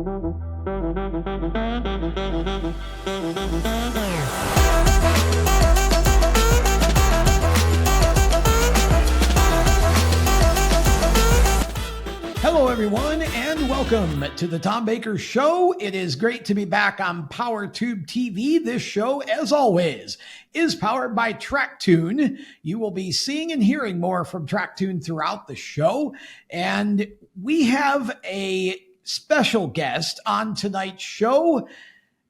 Hello, everyone, and welcome to the Tom Baker Show. It is great to be back on PowerTube TV. This show, as always, is powered by TrackTune. You will be seeing and hearing more from TrackTune throughout the show. And we have a special guest on tonight's show.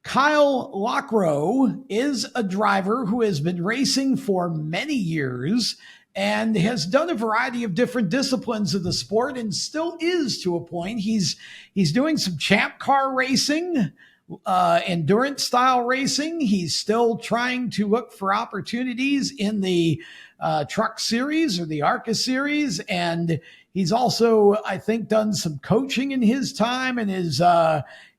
Kyle Lockrow is a driver who has been racing for many years and has done a variety of different disciplines of the sport and still is to a point. He's doing some champ car racing, endurance style racing. He's still trying to look for opportunities in the truck series or the ARCA series. And he's also, I think, done some coaching in his time and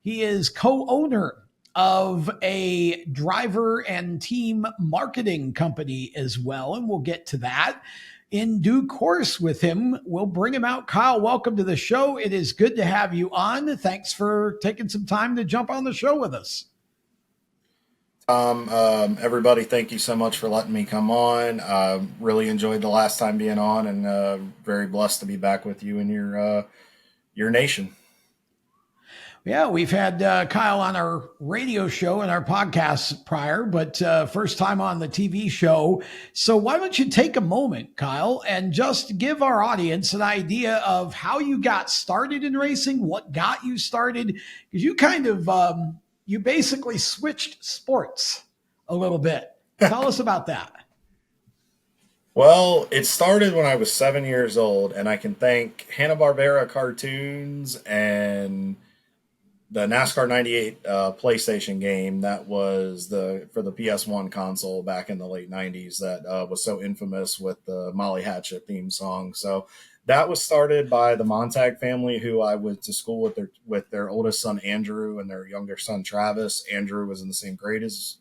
he is co-owner of a driver and team marketing company as well. And we'll get to that in due course with him. We'll bring him out. Kyle, welcome to the show. It is good to have you on. Thanks for taking some time to jump on the show with us. Tom, everybody, thank you so much for letting me come on. Really enjoyed the last time being on and very blessed to be back with you and your nation. Yeah, we've had Kyle on our radio show and our podcasts prior, but first time on the TV show. So why don't you take a moment, Kyle, and just give our audience an idea of how you got started in racing, what got you started, because you kind of, you basically switched sports a little bit. Tell us about that. Well, it started when I was 7 years old, and I can thank Hanna-Barbera cartoons and the NASCAR 98 PlayStation game that was for the PS1 console back in the late 90s that was so infamous with the Molly Hatchet theme song. So that was started by the Montag family, who I went to school with their oldest son, Andrew, and their younger son, Travis. Andrew was in the same grade as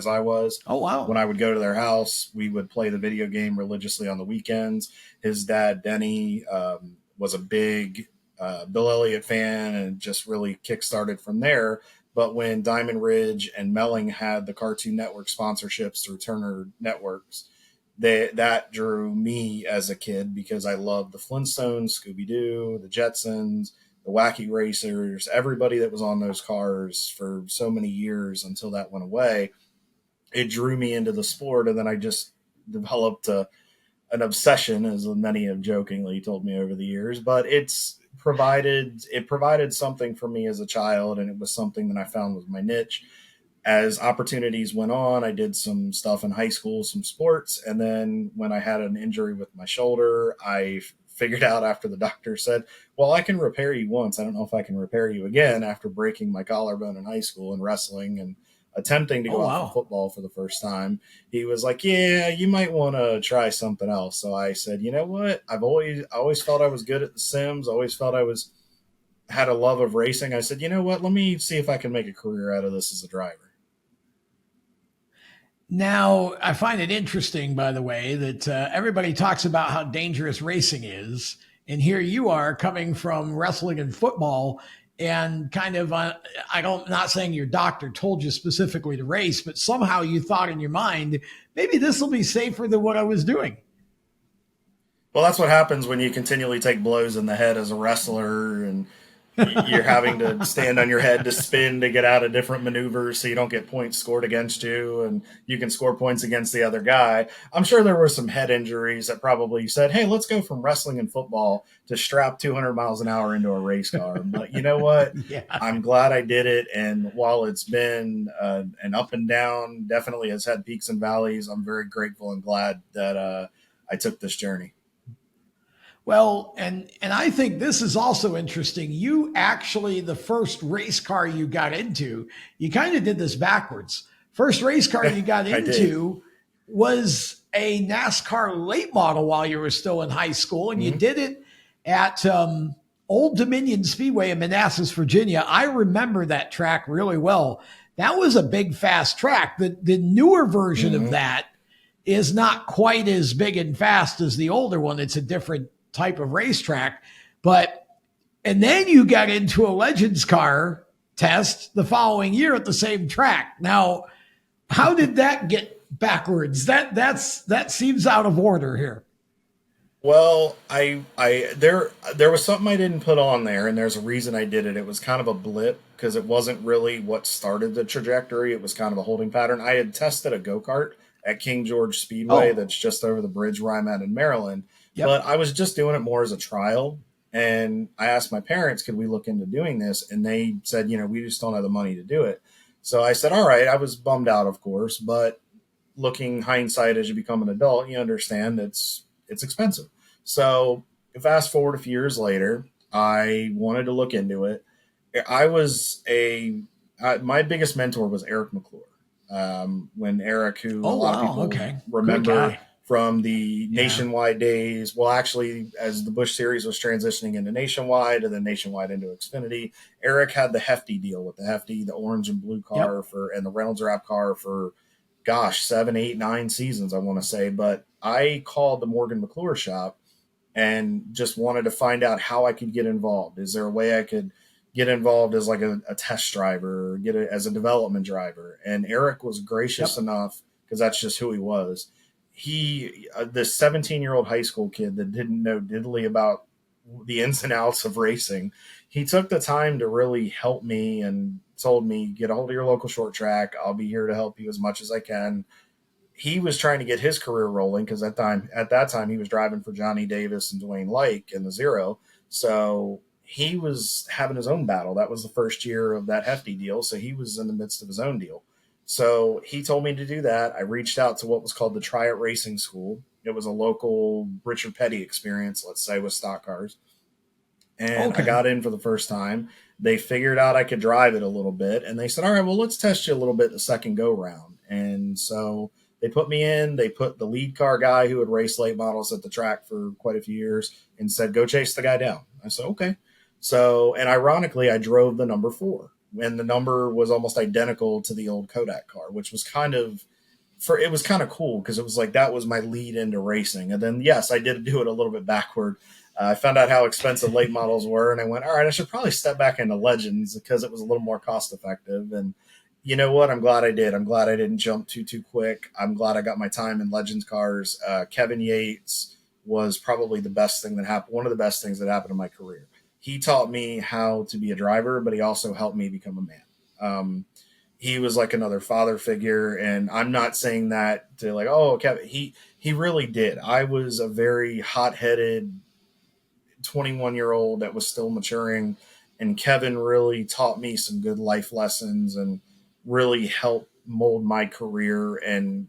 I was. Oh, wow. When I would go to their house, we would play the video game religiously on the weekends. His dad, Denny, was a big Bill Elliott fan and just really kickstarted from there. But when Diamond Ridge and Melling had the Cartoon Network sponsorships through Turner Networks, that drew me as a kid because I loved the Flintstones, Scooby-Doo, the Jetsons, the Wacky Racers, everybody that was on those cars for so many years until that went away. It drew me into the sport, and then I just developed an obsession, as many have jokingly told me over the years. But it provided something for me as a child, and it was something that I found was my niche. As opportunities went on, I did some stuff in high school, some sports, and then when I had an injury with my shoulder, I figured out after the doctor said, well, I can repair you once. I don't know if I can repair you again, after breaking my collarbone in high school and wrestling and attempting to go out for football for the first time. He was like, yeah, you might want to try something else. So I said, you know what? I always felt I was good at the Sims. Always felt I had a love of racing. I said, you know what? Let me see if I can make a career out of this as a driver. Now, I find it interesting, by the way, that everybody talks about how dangerous racing is. And here you are coming from wrestling and football and kind of, I'm not saying your doctor told you specifically to race, but somehow you thought in your mind, maybe this will be safer than what I was doing. Well, that's what happens when you continually take blows in the head as a wrestler and you're having to stand on your head to spin to get out of different maneuvers so you don't get points scored against you and you can score points against the other guy. I'm sure there were some head injuries that probably said, hey, let's go from wrestling and football to strap 200 miles an hour into a race car. But you know what? Yeah. I'm glad I did it. And while it's been an up and down, definitely has had peaks and valleys, I'm very grateful and glad that I took this journey. Well, and I think this is also interesting. You actually, the first race car you got into, you kind of did this backwards. First race car you got into was a NASCAR late model while you were still in high school, and you did it at Old Dominion Speedway in Manassas, Virginia. I remember that track really well. That was a big, fast track. The newer version of that is not quite as big and fast as the older one. It's a different type of racetrack, but And then you got into a Legends car test the following year at the same track. Now, how did that get backwards? That seems out of order here. Well, there was something I didn't put on there, and there's a reason I did it. It was kind of a blip because it wasn't really what started the trajectory. It was kind of a holding pattern. I had tested a go kart at King George Speedway Oh, that's just over the bridge where I'm at in Maryland, yep. but I was just doing it more as a trial. And I asked my parents, could we look into doing this? And they said, we just don't have the money to do it. So I said, all right. I was bummed out, of course, but looking hindsight as you become an adult, you understand it's expensive. So fast forward a few years later, I wanted to look into it. I was my biggest mentor was Eric McClure. When Eric, who a Oh, lot of wow. people Okay. Great remember guy. from the Yeah. Nationwide days, well, actually, as the Busch Series was transitioning into Nationwide and then Nationwide into Xfinity, Eric had the Hefty deal with the Hefty, the orange and blue car Yep. and the Reynolds Wrap car for, gosh, 7, 8, 9 seasons, I want to say. But I called the Morgan McClure shop and just wanted to find out how I could get involved. Is there a way I could get involved as like a test driver or get it as a development driver? And Eric was gracious Yep. enough, because that's just who he was. This 17-year-old high school kid that didn't know diddly about the ins and outs of racing, he took the time to really help me and told me, get a hold of your local short track. I'll be here to help you as much as I can. He was trying to get his career rolling because at that time he was driving for Johnny Davis and Dwayne Lake in the Zero. So he was having his own battle. That was the first year of that Hefty deal. So he was in the midst of his own deal. So he told me to do that. I reached out to what was called the Try It Racing School. It was a local Richard Petty experience, let's say, with stock cars. And I Okay. got in for the first time. They figured out I could drive it a little bit, and they said, "All right, well, let's test you a little bit the second go round." And so they put me in. They put the lead car guy who had raced late models at the track for quite a few years and said, "Go chase the guy down." I said, "Okay." So, and ironically, I drove the number 4, and the number was almost identical to the old Kodak car, which was it was kind of cool because it was like that was my lead into racing. And then, yes, I did do it a little bit backward. I found out how expensive late models were, and I went, all right, I should probably step back into Legends because it was a little more cost effective. And you know what? I'm glad I did. I'm glad I didn't jump too quick. I'm glad I got my time in Legends cars. Kevin Yates was probably the best thing that happened. One of the best things that happened in my career. He taught me how to be a driver, but he also helped me become a man. He was like another father figure, and I'm not saying that to like, oh, Kevin. He really did. I was a very hot headed 21-year-old that was still maturing, and Kevin really taught me some good life lessons and really helped mold my career and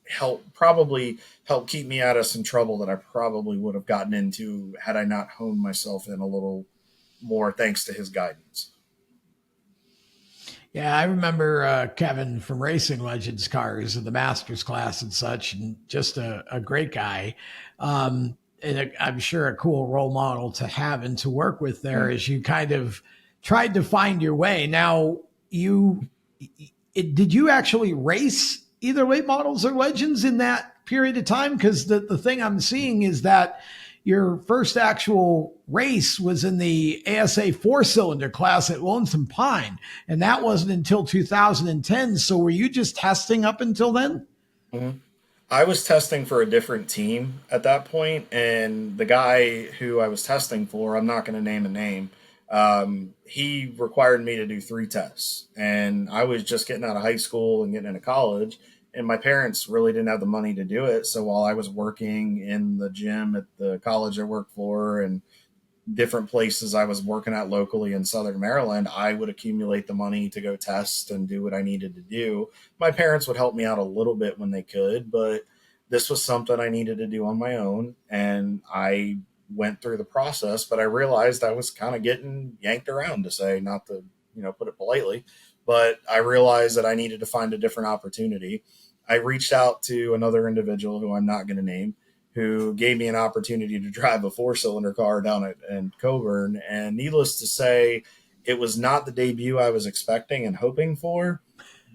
help keep me out of some trouble that I probably would have gotten into had I not honed myself in a little more thanks to his guidance. Yeah, I remember Kevin from Racing Legends cars and the Masters class and such, and just a great guy. I'm sure a cool role model to have and to work with there Mm. as you kind of tried to find your way. Now, did you actually race either late models or legends in that period of time? Because the thing I'm seeing is that your first actual race was in the ASA 4-cylinder class at Lonesome Pine, and that wasn't until 2010. So were you just testing up until then? Mhm. I was testing for a different team at that point, and the guy who I was testing for, I'm not going to name a name, he required me to do 3 tests. And I was just getting out of high school and getting into college, and my parents really didn't have the money to do it. So while I was working in the gym at the college I worked for and different places I was working at locally in Southern Maryland, I would accumulate the money to go test and do what I needed to do. My parents would help me out a little bit when they could, but this was something I needed to do on my own. And I went through the process, but I realized I was kind of getting yanked around, to say, not to, put it politely, but I realized that I needed to find a different opportunity. I reached out to another individual who I'm not going to name, who gave me an opportunity to drive a 4-cylinder car down at in Coburn. And needless to say, it was not the debut I was expecting and hoping for.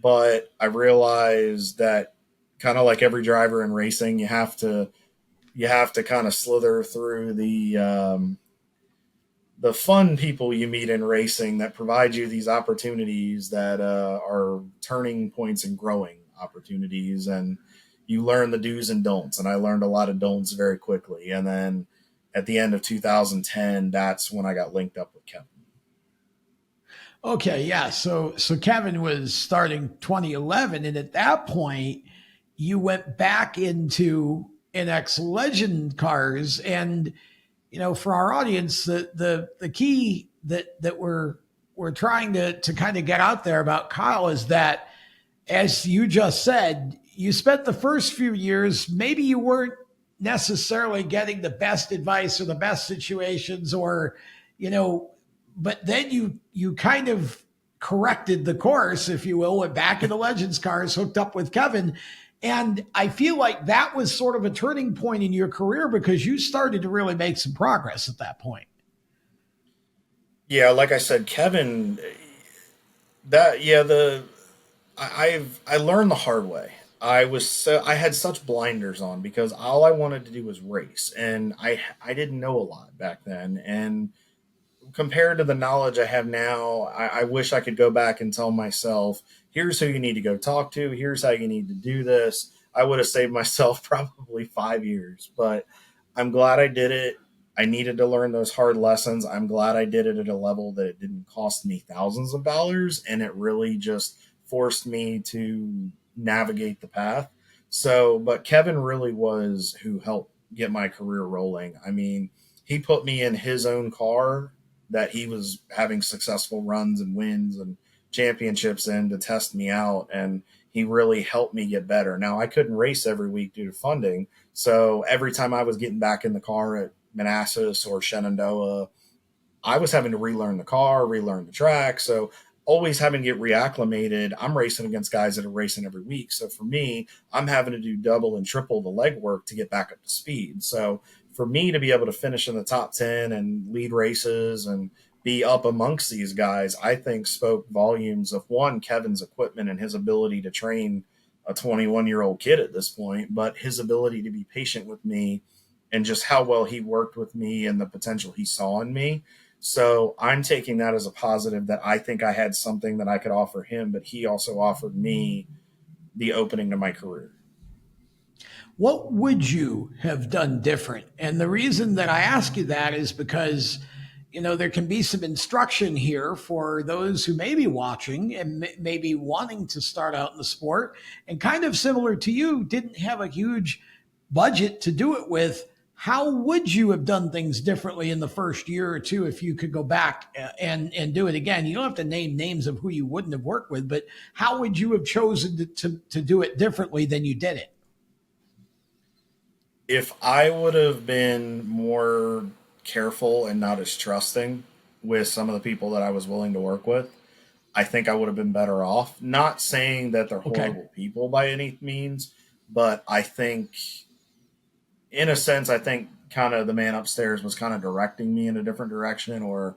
But I realized that, kind of like every driver in racing, you have to kind of slither through the fun people you meet in racing that provide you these opportunities that are turning points and growing opportunities, and you learn the do's and don'ts. And I learned a lot of don'ts very quickly. And then at the end of 2010, that's when I got linked up with Kevin. Okay, yeah. So Kevin was starting 2011, and at that point, you went back into NX Legend cars, and for our audience, the key that we're trying to kind of get out there about Kyle is that, as you just said, you spent the first few years, maybe you weren't necessarily getting the best advice or the best situations, or you know but then you kind of corrected the course, if you will, went back into Legends cars, hooked up with Kevin. And I feel like that was sort of a turning point in your career, because you started to really make some progress at that point. Yeah, like I said, Kevin, that yeah, the I learned the hard way. I had such blinders on because all I wanted to do was race, and I didn't know a lot back then. And compared to the knowledge I have now, I wish I could go back and tell myself, here's who you need to go talk to, here's how you need to do this. I would have saved myself probably 5 years, but I'm glad I did it. I needed to learn those hard lessons. I'm glad I did it at a level that it didn't cost me thousands of dollars, and it really just forced me to navigate the path. So, but Kevin really was who helped get my career rolling. I mean, he put me in his own car that he was having successful runs and wins and championships in to test me out. And he really helped me get better. Now, I couldn't race every week due to funding. So every time I was getting back in the car at Manassas or Shenandoah, I was having to relearn the car, relearn the track. So always having to get reacclimated. I'm racing against guys that are racing every week. So for me, I'm having to do double and triple the legwork to get back up to speed. So for me to be able to finish in the top 10 and lead races and be up amongst these guys, I think spoke volumes of, one, Kevin's equipment and his ability to train a 21-year-old kid at this point, but his ability to be patient with me and just how well he worked with me and the potential he saw in me. So I'm taking that as a positive, that I think I had something that I could offer him, but he also offered me the opening to my career. What would you have done different? And the reason that I ask you that is because, there can be some instruction here for those who may be watching and may be wanting to start out in the sport, and kind of similar to you, didn't have a huge budget to do it with. How would you have done things differently in the first year or two if you could go back and do it again? You don't have to name names of who you wouldn't have worked with, but how would you have chosen to do it differently than you did it? If I would have been more careful and not as trusting with some of the people that I was willing to work with, I think I would have been better off. Not saying that they're Okay. horrible people by any means, but I think, in a sense, I think kind of the man upstairs was kind of directing me in a different direction, or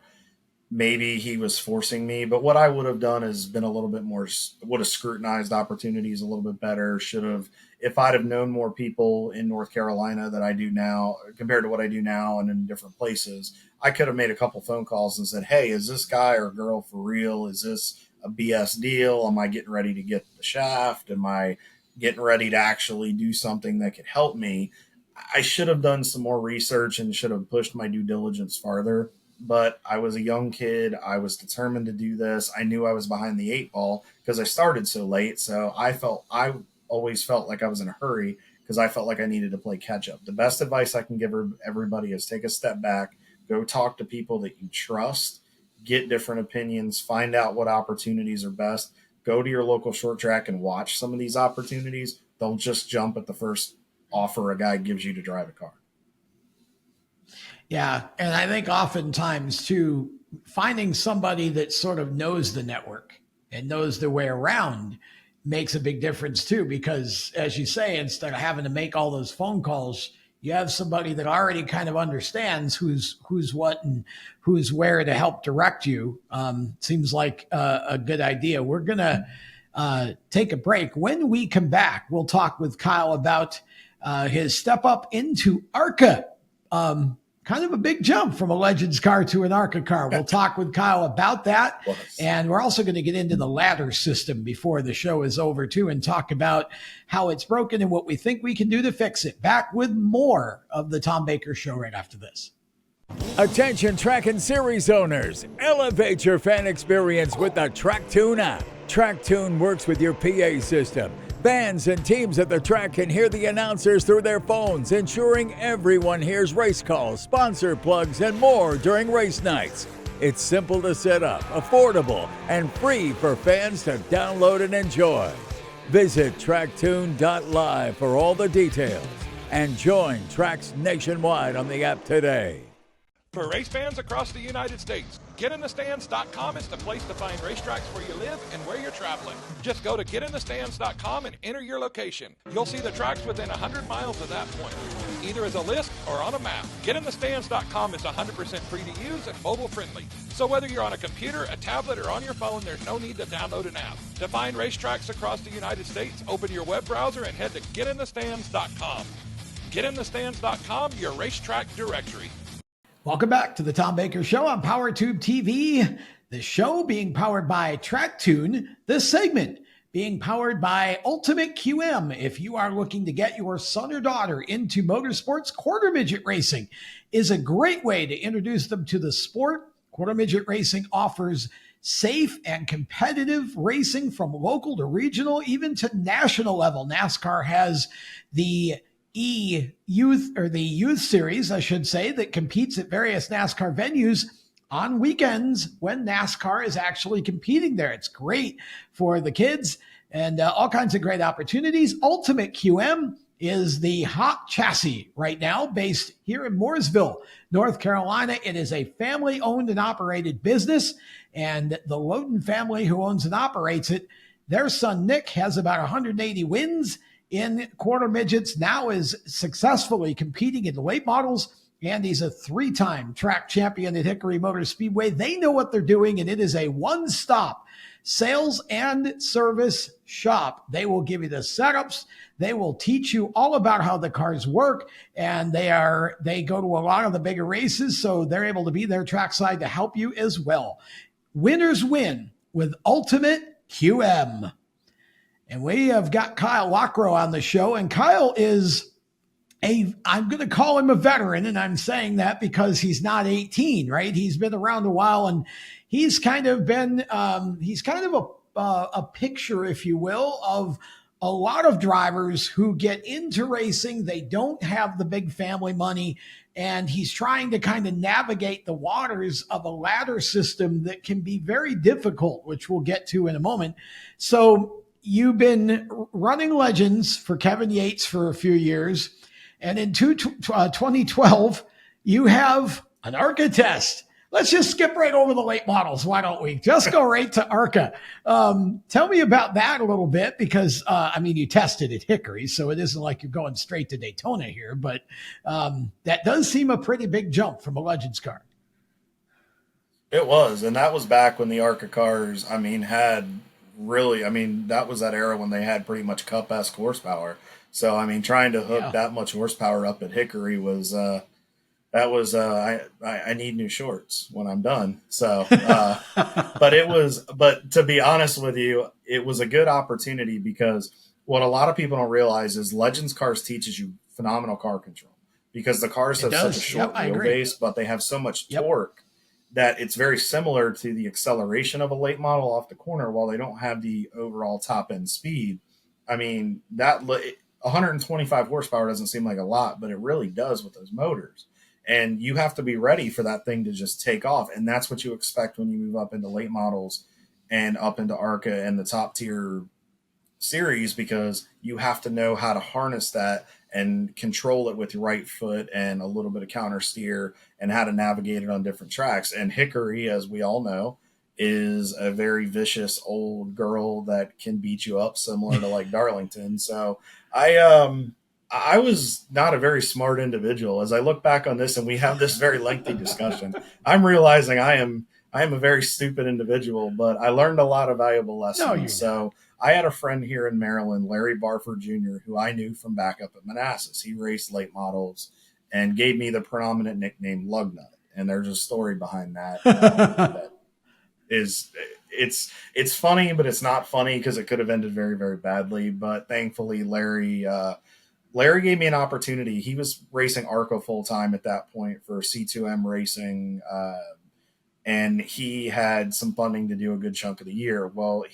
maybe he was forcing me. But what I would have done is been a little bit more, would have scrutinized opportunities a little bit better. Should have, if I'd have known more people in North Carolina that I do now compared to what I do now and in different places, I could have made a couple phone calls and said, hey, is this guy or girl for real? Is this a BS deal? Am I getting ready to get the shaft? Am I getting ready to actually do something that could help me? I should have done some more research and should have pushed my due diligence farther. But I was a young kid. I was determined to do this. I knew I was behind the eight ball because I started so late. So I always felt like I was in a hurry because I felt like I needed to play catch up. The best advice I can give everybody is take a step back, go talk to people that you trust, get different opinions, find out what opportunities are best. Go to your local short track and watch some of these opportunities. Don't just jump at the first offer a guy gives you to drive a car. Yeah. And I think oftentimes too, finding somebody that sort of knows the network and knows their way around makes a big difference too, because as you say, instead of having to make all those phone calls, you have somebody that already kind of understands who's what and who's where to help direct you. Seems like a good idea. We're going to take a break. When we come back, we'll talk with Kyle about his step up into ARCA. kind of a big jump from a Legends car to an ARCA car. We'll talk with Kyle about that. And we're also going to get into the ladder system before the show is over too, and talk about how it's broken and what we think we can do to fix it. Back with more of the Tom Baker Show right after this. Attention track and series owners, elevate your fan experience with the TrackTune app. TrackTune works with your PA system. Fans and teams at the track can hear the announcers through their phones, ensuring everyone hears race calls, sponsor plugs, and more during race nights. It's simple to set up, affordable, and free for fans to download and enjoy. Visit tracktune.live for all the details and join tracks nationwide on the app today. For race fans across the United States, GetInTheStands.com is the place to find racetracks where you live and where you're traveling. Just go to GetInTheStands.com and enter your location. You'll see the tracks within 100 miles of that point, either as a list or on a map. GetInTheStands.com is 100% free to use and mobile friendly. So whether you're on a computer, a tablet, or on your phone, there's no need to download an app. To find racetracks across the United States, open your web browser and head to GetInTheStands.com. GetInTheStands.com, your racetrack directory. Welcome back to the Tom Baker Show on PowerTube TV. The show being powered by TrackTune. This segment being powered by Ultimate QM. If you are looking to get your son or daughter into motorsports, quarter midget racing is a great way to introduce them to the sport. Quarter midget racing offers safe and competitive racing from local to regional, even to national level. NASCAR has the youth series, I should say, that competes at various NASCAR venues on weekends when NASCAR is actually competing there. It's great for the kids and all kinds of great opportunities. Ultimate QM is the hot chassis right now, based here in Mooresville, North Carolina. It is a family owned and operated business, and the Loden family who owns and operates it, their son Nick has about 180 wins in quarter midgets, now is successfully competing in the late models, and he's a 3-time track champion at Hickory Motor Speedway. They know what they're doing, and it is a one-stop sales and service shop. They will give you the setups. They will teach you all about how the cars work, and they go to a lot of the bigger races, so they're able to be there trackside to help you as well. Winners win with Ultimate QM. And we have got Kyle Lockrow on the show, and Kyle is I'm going to call him a veteran, and I'm saying that because he's not 18, right? He's been around a while, and he's kind of been, a picture, if you will, of a lot of drivers who get into racing. They don't have the big family money, and he's trying to kind of navigate the waters of a ladder system that can be very difficult, which we'll get to in a moment. So you've been running Legends for Kevin Yates for a few years, and in 2012, you have an ARCA test. Let's just skip right over the late models. Why don't we just go right to ARCA? Tell me about that a little bit, because, you tested at Hickory, so it isn't like you're going straight to Daytona here, but that does seem a pretty big jump from a Legends car. It was, and that was back when the ARCA cars, that was that era when they had pretty much Cup-esque horsepower. So, trying to hook that much horsepower up at Hickory was, I need new shorts when I'm done. So, but to be honest with you, it was a good opportunity, because what a lot of people don't realize is Legends cars teaches you phenomenal car control, because the cars have such a short wheelbase, but they have so much torque that it's very similar to the acceleration of a late model off the corner, while they don't have the overall top end speed. That 125 horsepower doesn't seem like a lot, but it really does with those motors. And you have to be ready for that thing to just take off. And that's what you expect when you move up into late models and up into ARCA and the top tier series, because you have to know how to harness that and control it with your right foot and a little bit of counter steer, and how to navigate it on different tracks. And Hickory, as we all know, is a very vicious old girl that can beat you up, similar to like Darlington. So I was not a very smart individual. As I look back on this and we have this very lengthy discussion, I'm realizing I am a very stupid individual, but I learned a lot of valuable lessons. So I had a friend here in Maryland, Larry Barford Jr., who I knew from back up at Manassas. He raced late models and gave me the predominant nickname Lugnut. And there's a story behind that. That is, it's funny, but it's not funny because it could have ended very, very badly. But thankfully, Larry gave me an opportunity. He was racing ARCA full time at that point for C2M racing. And he had some funding to do a good chunk of the year. Well,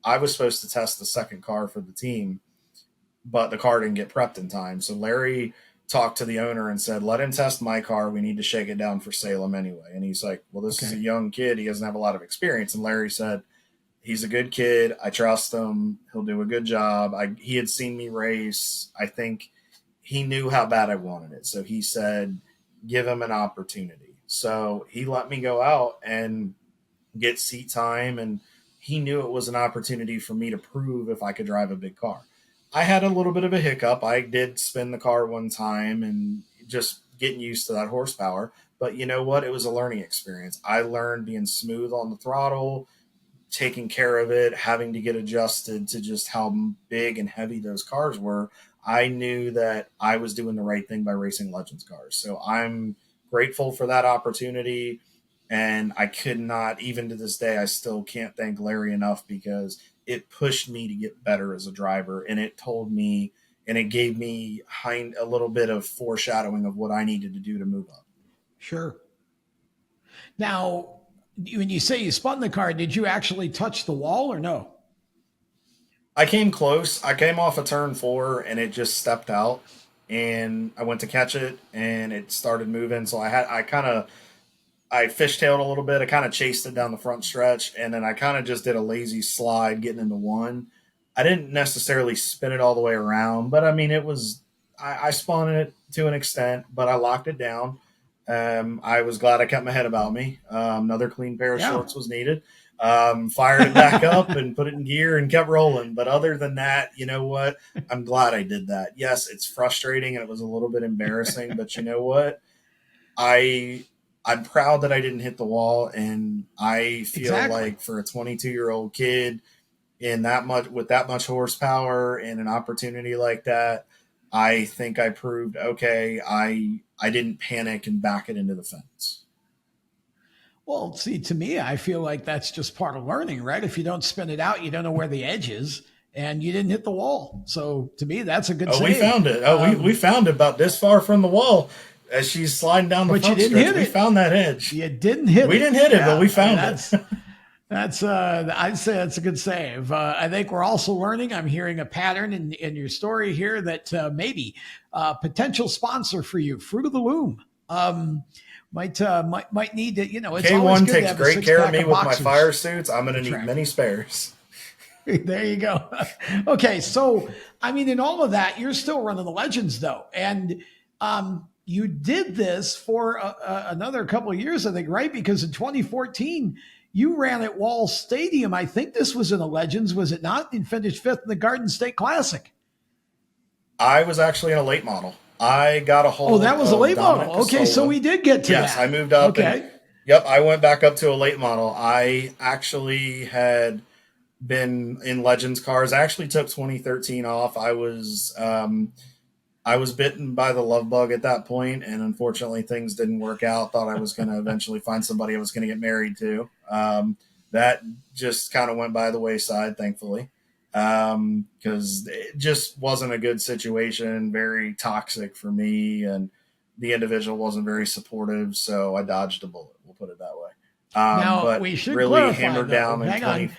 I was supposed to test the second car for the team, but the car didn't get prepped in time. So Larry talked to the owner and said, let him test my car. We need to shake it down for Salem anyway. And he's like, well, this is a young kid. He doesn't have a lot of experience. And Larry said, he's a good kid. I trust him. He'll do a good job. He had seen me race. I think he knew how bad I wanted it. So he said, give him an opportunity. So he let me go out and get seat time. And he knew it was an opportunity for me to prove if I could drive a big car. I had a little bit of a hiccup. I did spin the car one time and just getting used to that horsepower. But you know what? It was a learning experience. I learned being smooth on the throttle, taking care of it, having to get adjusted to just how big and heavy those cars were. I knew that I was doing the right thing by racing Legends cars. So I'm grateful for that opportunity. And I could not, even to this day, I still can't thank Larry enough because it pushed me to get better as a driver. And it told me, and it gave me a little bit of foreshadowing of what I needed to do to move up. Sure. Now, when you say you spun the car, did you actually touch the wall or no? I came close. I came off of turn 4 and it just stepped out and I went to catch it and it started moving. So I fishtailed a little bit. I kind of chased it down the front stretch and then I kind of just did a lazy slide getting into one. I didn't necessarily spin it all the way around, but I mean, I spun it to an extent, but I locked it down. I was glad I kept my head about me. Another clean pair of shorts was needed. Fired it back up and put it in gear and kept rolling. But other than that, you know what? I'm glad I did that. Yes, it's frustrating and it was a little bit embarrassing, but you know what? I'm proud that I didn't hit the wall, and I feel like for a 22-year-old kid with that much horsepower and an opportunity like that, I think I proved, okay, I didn't panic and back it into the fence. Well, see, to me, I feel like that's just part of learning, right? If you don't spin it out, you don't know where the edge is, and you didn't hit the wall. So to me, that's a good save. We found it. We found it about this far from the wall as she's sliding down the front stretch. We found that edge. You didn't hit it. We didn't hit it, but we found it. I'd say that's a good save. I think we're also learning. I'm hearing a pattern in your story here that maybe potential sponsor for you, Fruit of the Loom, might need to. It's K1 takes great care of me with my fire suits. I'm going to need many spares. There you go. Okay, so I mean, in all of that, you're still running the Legends though, and you did this for another couple of years, I think, right? Because in 2014. You ran at Wall Stadium. I think this was in the Legends, was it not? And finished 5th in the Garden State Classic. I was actually in a late model. I got a hold. Oh, that was a late model. Okay, so we did get to that. Yes, I moved up. Okay. I went back up to a late model. I actually had been in Legends cars. I actually took 2013 off. I was bitten by the love bug at that point, and unfortunately things didn't work out. Thought I was going to eventually find somebody I was going to get married to. That just kind of went by the wayside, thankfully, because it just wasn't a good situation, very toxic for me, and the individual wasn't very supportive, so I dodged a bullet. We'll put it that way. Now, but we should really clarify, hammered though. down in Hang 20. on.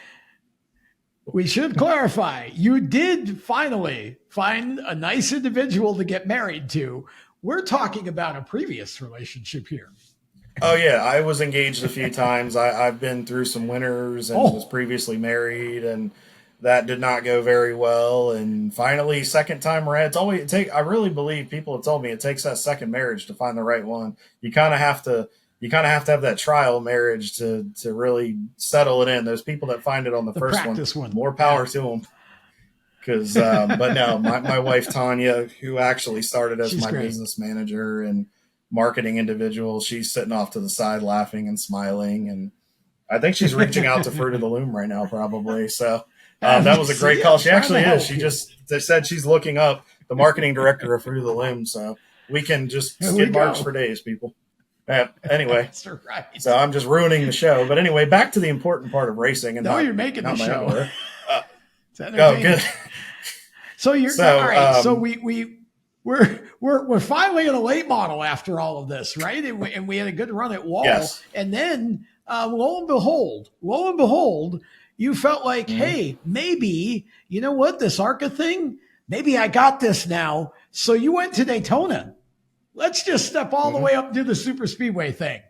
We should clarify. You did finally find a nice individual to get married to. We're talking about a previous relationship here. Oh, yeah. I was engaged a few times. I've been through some winters and was previously married, and that did not go very well. And finally, second time around, I really believe people have told me it takes that second marriage to find the right one. You kind of have to have that trial marriage to really settle it in. Those people that find it on the first one, more power to them. Because, but no, my wife, Tanya, who actually started as my business manager and marketing individual, she's sitting off to the side laughing and smiling. And I think she's reaching out to Fruit of the Loom right now, probably. So that was a great call. She actually is. They said she's looking up the marketing director of Fruit of the Loom. So We can just Here we skid marks go. for days, people. Anyway, That's right. so I'm just ruining the show. But anyway, back to the important part of racing and No, you're making not the my show. underwear. It's Oh, entertaining. good. So you're So, all right. So we're finally in a late model after all of this, right? And we had a good run at Wall, Yes. and then lo and behold, you felt like, hey, maybe you know what, this ARCA thing, maybe I got this now. So you went to Daytona. Let's just step all the way up to the super speedway thing.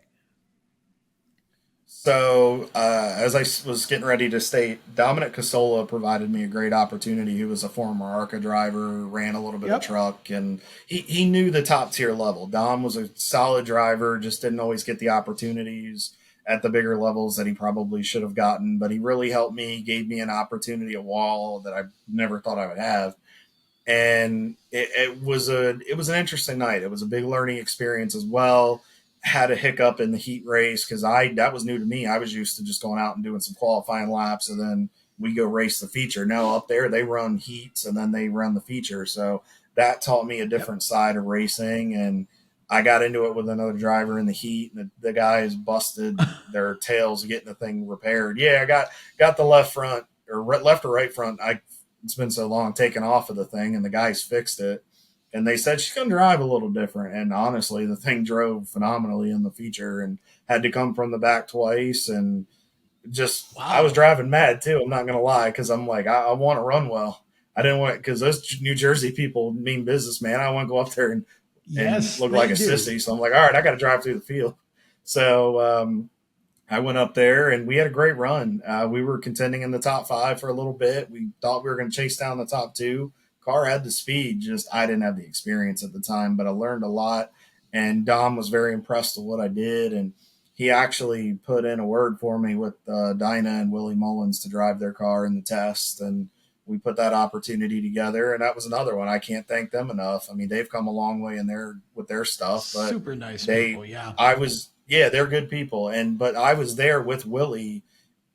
So, as I was getting ready to state, Dominic Casola provided me a great opportunity. He was a former ARCA driver, ran a little bit of truck, and he knew the top tier level. Dom was a solid driver, just didn't always get the opportunities at the bigger levels that he probably should have gotten, but he really helped me, gave me an opportunity at Wall that I never thought I would have. And it was an interesting night. It was a big learning experience as well. Had a hiccup in the heat race because that was new to me. I was used to just going out and doing some qualifying laps and then we go race the feature. No, up there they run heats and then they run the feature. So that taught me a different side of racing. And I got into it with another driver in the heat, and the guys busted their tails getting the thing repaired. Yeah, I got the left front or left or right front. It's been so long taken off of the thing, and the guys fixed it. And they said she's going to drive a little different. And honestly, the thing drove phenomenally in the feature and had to come from the back twice. And just, I was driving mad too. I'm not going to lie. Cause I'm like, I want to run well. I didn't want, cause those New Jersey people mean business, man. I want to go up there and look like a sissy. So I'm like, all right, I got to drive through the field. So, I went up there and we had a great run. We were contending in the top 5 for a little bit. We thought we were going to chase down the top 2. Car had the speed, just I didn't have the experience at the time, but I learned a lot. And Dom was very impressed with what I did. And he actually put in a word for me with Dinah and Willie Mullins to drive their car in the test. And we put that opportunity together. And that was another one. I can't thank them enough. I mean, they've come a long way with their stuff. But super nice people, yeah. They're good people. But I was there with Willie.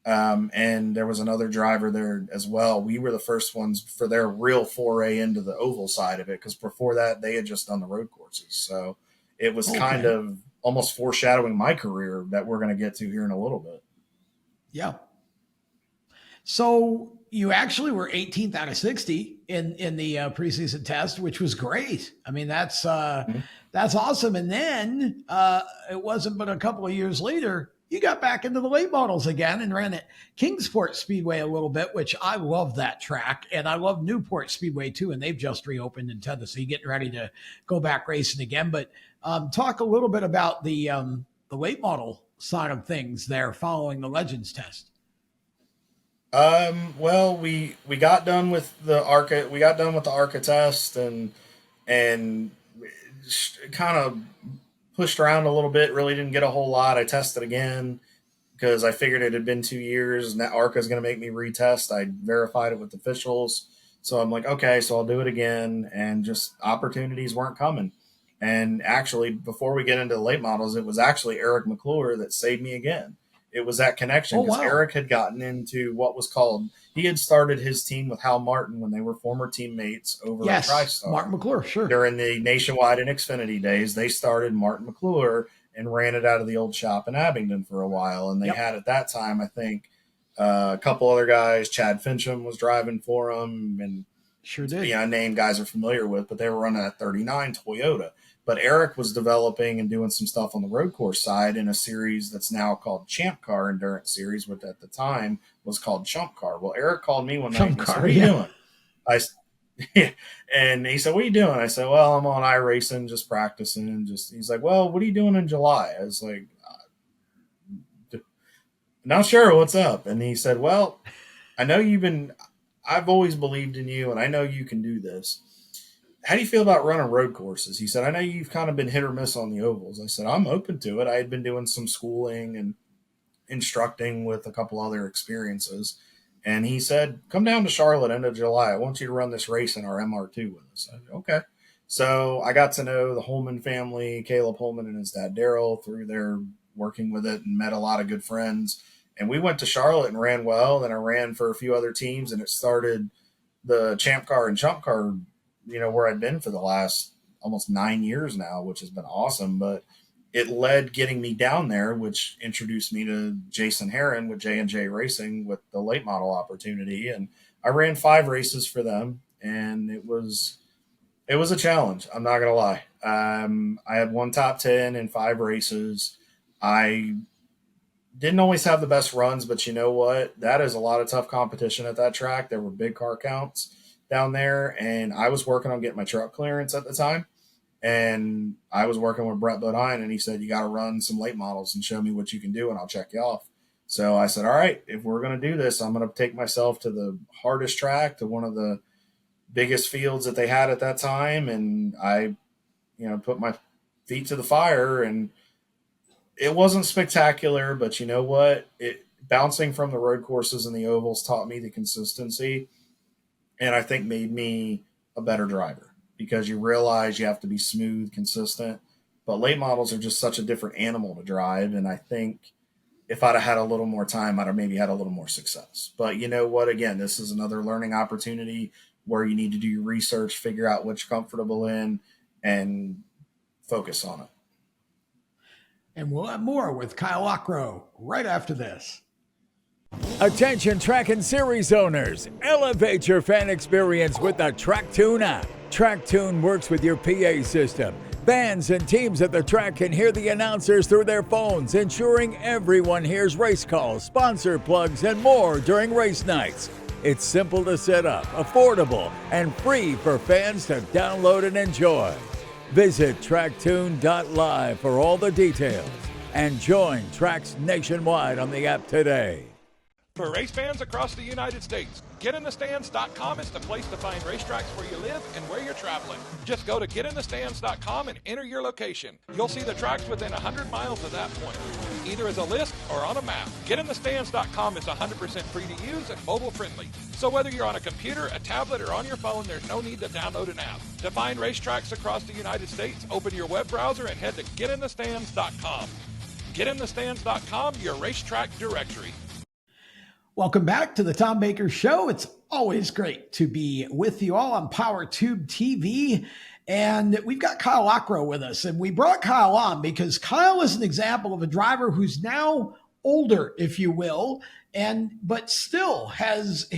And there was another driver there as well. We were the first ones for their real foray into the oval side of it, because before that they had just done the road courses. So it was kind of almost foreshadowing my career that we're going to get to here in a little bit. Yeah. So you actually were 18th out of 60 in the preseason test, which was great. I mean, that's awesome. And then it wasn't but a couple of years later, you got back into the late models again and ran at Kingsport Speedway a little bit, which I love that track. And I love Newport Speedway too. And they've just reopened in Tennessee, getting ready to go back racing again. But talk a little bit about the late model side of things there following the Legends test. Well, we got done with the ARCA. We got done with the ARCA test and kind of pushed around a little bit, really didn't get a whole lot. I tested again because I figured it had been 2 years and that ARCA is going to make me retest. I verified it with officials. So I'm like, okay, so I'll do it again. And just opportunities weren't coming. And actually, before we get into the late models, it was actually Eric McClure that saved me again. It was that connection because Eric had gotten into what was called, he had started his team with Hal Martin when they were former teammates over at TriStar. Martin McClure, sure. During the Nationwide and Xfinity days, they started Martin McClure and ran it out of the old shop in Abingdon for a while. And they had at that time, I think, a couple other guys. Chad Fincham was driving for them. And sure did. Yeah, name guys are familiar with, but they were running a 39 Toyota. But Eric was developing and doing some stuff on the road course side in a series that's now called Champ Car Endurance Series, which at the time was called Chump Car. Well, Eric called me one night and he said, what are you doing? And he said, what are you doing? I said, well, I'm on iRacing, just practicing. He's like, well, what are you doing in July? I was like, not sure, what's up? And he said, well, I know I've always believed in you and I know you can do this. How do you feel about running road courses? He said, I know you've kind of been hit or miss on the ovals. I said, I'm open to it. I had been doing some schooling and instructing with a couple other experiences. And he said, come down to Charlotte end of July. I want you to run this race in our MR2 with us. I said, okay. So I got to know the Holman family, Caleb Holman and his dad, Daryl, through their working with it and met a lot of good friends. And we went to Charlotte and ran well. Then I ran for a few other teams and it started the Champ Car and Chump Car, where I'd been for the last almost 9 years now, which has been awesome. But it led getting me down there, which introduced me to Jason Heron with J&J Racing with the late model opportunity. And I ran 5 races for them, and it was a challenge. I'm not going to lie. I had one top 10 in 5 races. I didn't always have the best runs, but you know what? That is a lot of tough competition at that track. There were big car counts down there, and I was working on getting my truck clearance at the time. And I was working with Brett Bodine, and he said, you got to run some late models and show me what you can do, and I'll check you off. So I said, all right, if we're going to do this, I'm going to take myself to the hardest track, to one of the biggest fields that they had at that time. And I, put my feet to the fire, and it wasn't spectacular, but you know what? Bouncing from the road courses and the ovals taught me the consistency, and I think made me a better driver, because you realize you have to be smooth, consistent. But late models are just such a different animal to drive, and I think if I'd have had a little more time, I'd have maybe had a little more success. But you know what? Again, this is another learning opportunity where you need to do your research, figure out what you're comfortable in, and focus on it. And we'll have more with Kyle Lockrow right after this. Attention track and series owners, elevate your fan experience with the TrackTune app. TrackTune works with your PA system. Fans and teams at the track can hear the announcers through their phones, ensuring everyone hears race calls, sponsor plugs, and more during race nights. It's simple to set up, affordable, and free for fans to download and enjoy. Visit tracktune.live for all the details and join tracks nationwide on the app today. For race fans across the United States, GetInTheStands.com is the place to find racetracks where you live and where you're traveling. Just go to GetInTheStands.com and enter your location. You'll see the tracks within 100 miles of that point, either as a list or on a map. GetInTheStands.com is 100% free to use and mobile friendly. So whether you're on a computer, a tablet, or on your phone, there's no need to download an app. To find racetracks across the United States, open your web browser and head to GetInTheStands.com. GetInTheStands.com, your racetrack directory. Welcome back to the Tom Baker Show. It's always great to be with you all on PowerTube TV. And we've got Kyle Lockrow with us. And we brought Kyle on because Kyle is an example of a driver who's now older, if you will, but still has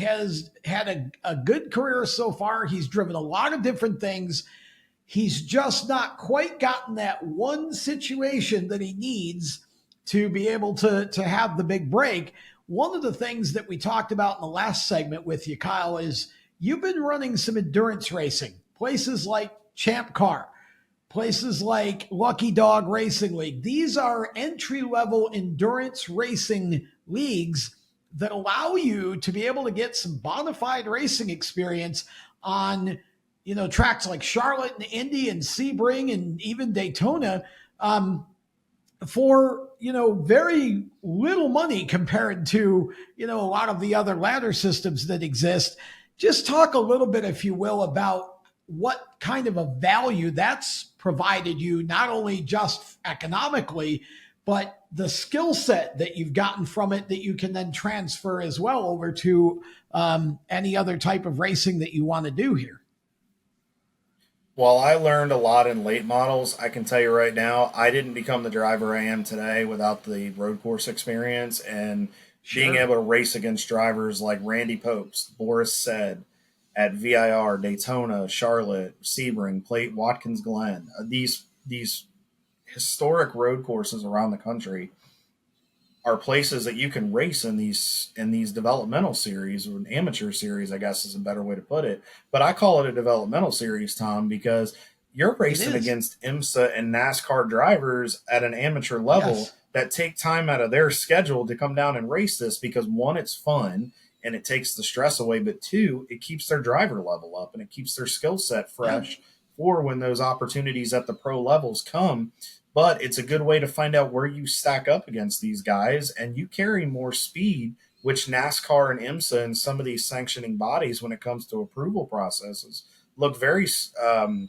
had a good career so far. He's driven a lot of different things. He's just not quite gotten that one situation that he needs to be able to have the big break. One of the things that we talked about in the last segment with you, Kyle, is you've been running some endurance racing, places like Champ Car, places like Lucky Dog Racing League. These are entry-level endurance racing leagues that allow you to be able to get some bona fide racing experience on, tracks like Charlotte and Indy and Sebring and even Daytona, for, very little money compared to, a lot of the other ladder systems that exist. Just talk a little bit, if you will, about what kind of a value that's provided you, not only just economically, but the skill set that you've gotten from it that you can then transfer as well over to any other type of racing that you want to do here. While I learned a lot in late models, I can tell you right now, I didn't become the driver I am today without the road course experience and being able to race against drivers like Randy Popes, Boris Said at VIR, Daytona, Charlotte, Sebring, Plate, Watkins Glen. These historic road courses around the country are places that you can race in these developmental series, or an amateur series, I guess is a better way to put it. But I call it a developmental series, Tom, because you're racing against IMSA and NASCAR drivers at an amateur level that take time out of their schedule to come down and race this, because one, it's fun and it takes the stress away, but two, it keeps their driver level up and it keeps their skill set fresh for when those opportunities at the pro levels come. But it's a good way to find out where you stack up against these guys, and you carry more speed, which NASCAR and IMSA and some of these sanctioning bodies, when it comes to approval processes, look very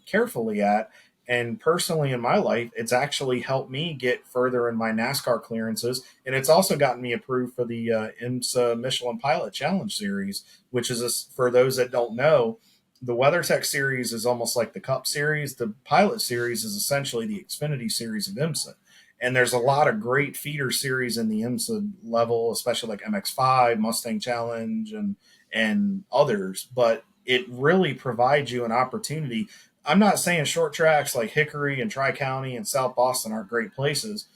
carefully at. And personally in my life, it's actually helped me get further in my NASCAR clearances. And it's also gotten me approved for the IMSA Michelin Pilot Challenge Series, which is, for those that don't know, the WeatherTech series is almost like the Cup series. The Pilot series is essentially the Xfinity series of IMSA. And there's a lot of great feeder series in the IMSA level, especially like MX5, Mustang Challenge, and others. But it really provides you an opportunity. I'm not saying short tracks like Hickory and Tri-County and South Boston aren't great places,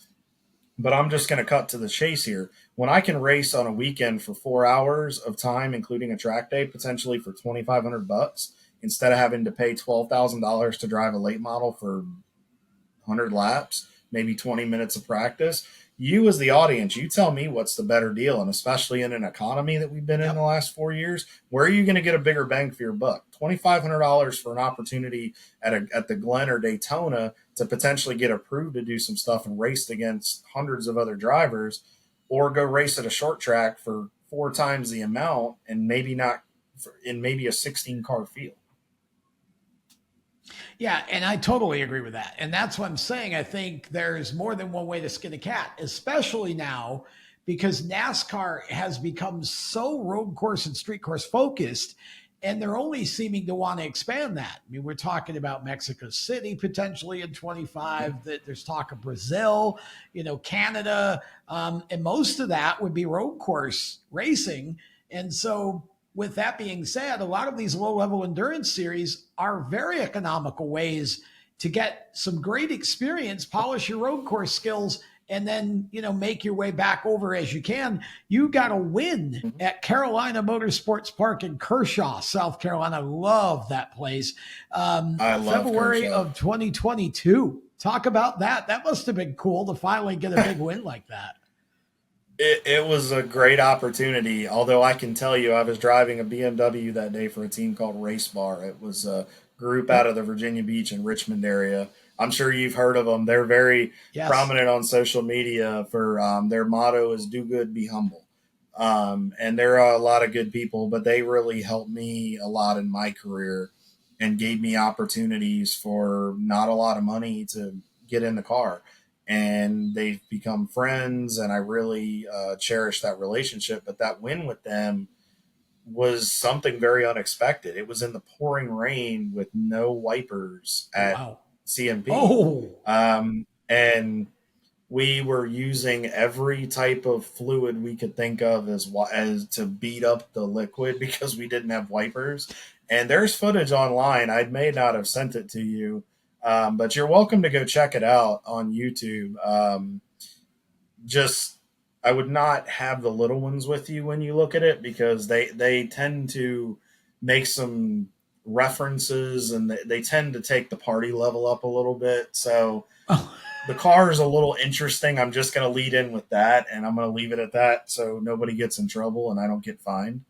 but I'm just going to cut to the chase here. When I can race on a weekend for 4 hours of time, including a track day, potentially for $2,500, instead of having to pay $12,000 to drive a late model for 100 laps, maybe 20 minutes of practice, you as the audience, you tell me what's the better deal. And especially in an economy that we've been in the last 4 years, where are you going to get a bigger bang for your buck? $2,500 for an opportunity at the Glen or Daytona to potentially get approved to do some stuff and race against hundreds of other drivers, or go race at a short track for 4 times the amount and maybe not in maybe a 16 car field. Yeah, and I totally agree with that. And that's what I'm saying. I think there's more than one way to skin a cat, especially now because NASCAR has become so road course and street course focused, and they're only seeming to want to expand that. I mean, we're talking about Mexico City potentially in 25. That there's talk of Brazil, Canada, and most of that would be road course racing. And so, with that being said, a lot of these low-level endurance series are very economical ways to get some great experience, polish your road course skills, and then, make your way back over as you can. You got a win at Carolina Motorsports Park in Kershaw, South Carolina. I love that place. I love February Kershaw. of 2022. Talk about that. That must have been cool to finally get a big win like that. It was a great opportunity, although I can tell you I was driving a BMW that day for a team called Race Bar. It was a group out of the Virginia Beach and Richmond area. I'm sure you've heard of them. They're very prominent on social media for their motto is do good, be humble. And there are a lot of good people, but they really helped me a lot in my career and gave me opportunities for not a lot of money to get in the car. And they've become friends, and I really cherish that relationship. But that win with them was something very unexpected. It was in the pouring rain with no wipers at CMP. And we were using every type of fluid we could think of as to beat up the liquid because we didn't have wipers. And there's footage online. I may not have sent it to you. But you're welcome to go check it out on YouTube. I would not have the little ones with you when you look at it because they tend to make some references and they tend to take the party level up a little bit. So the car is a little interesting. I'm just going to lead in with that, and I'm going to leave it at that so nobody gets in trouble and I don't get fined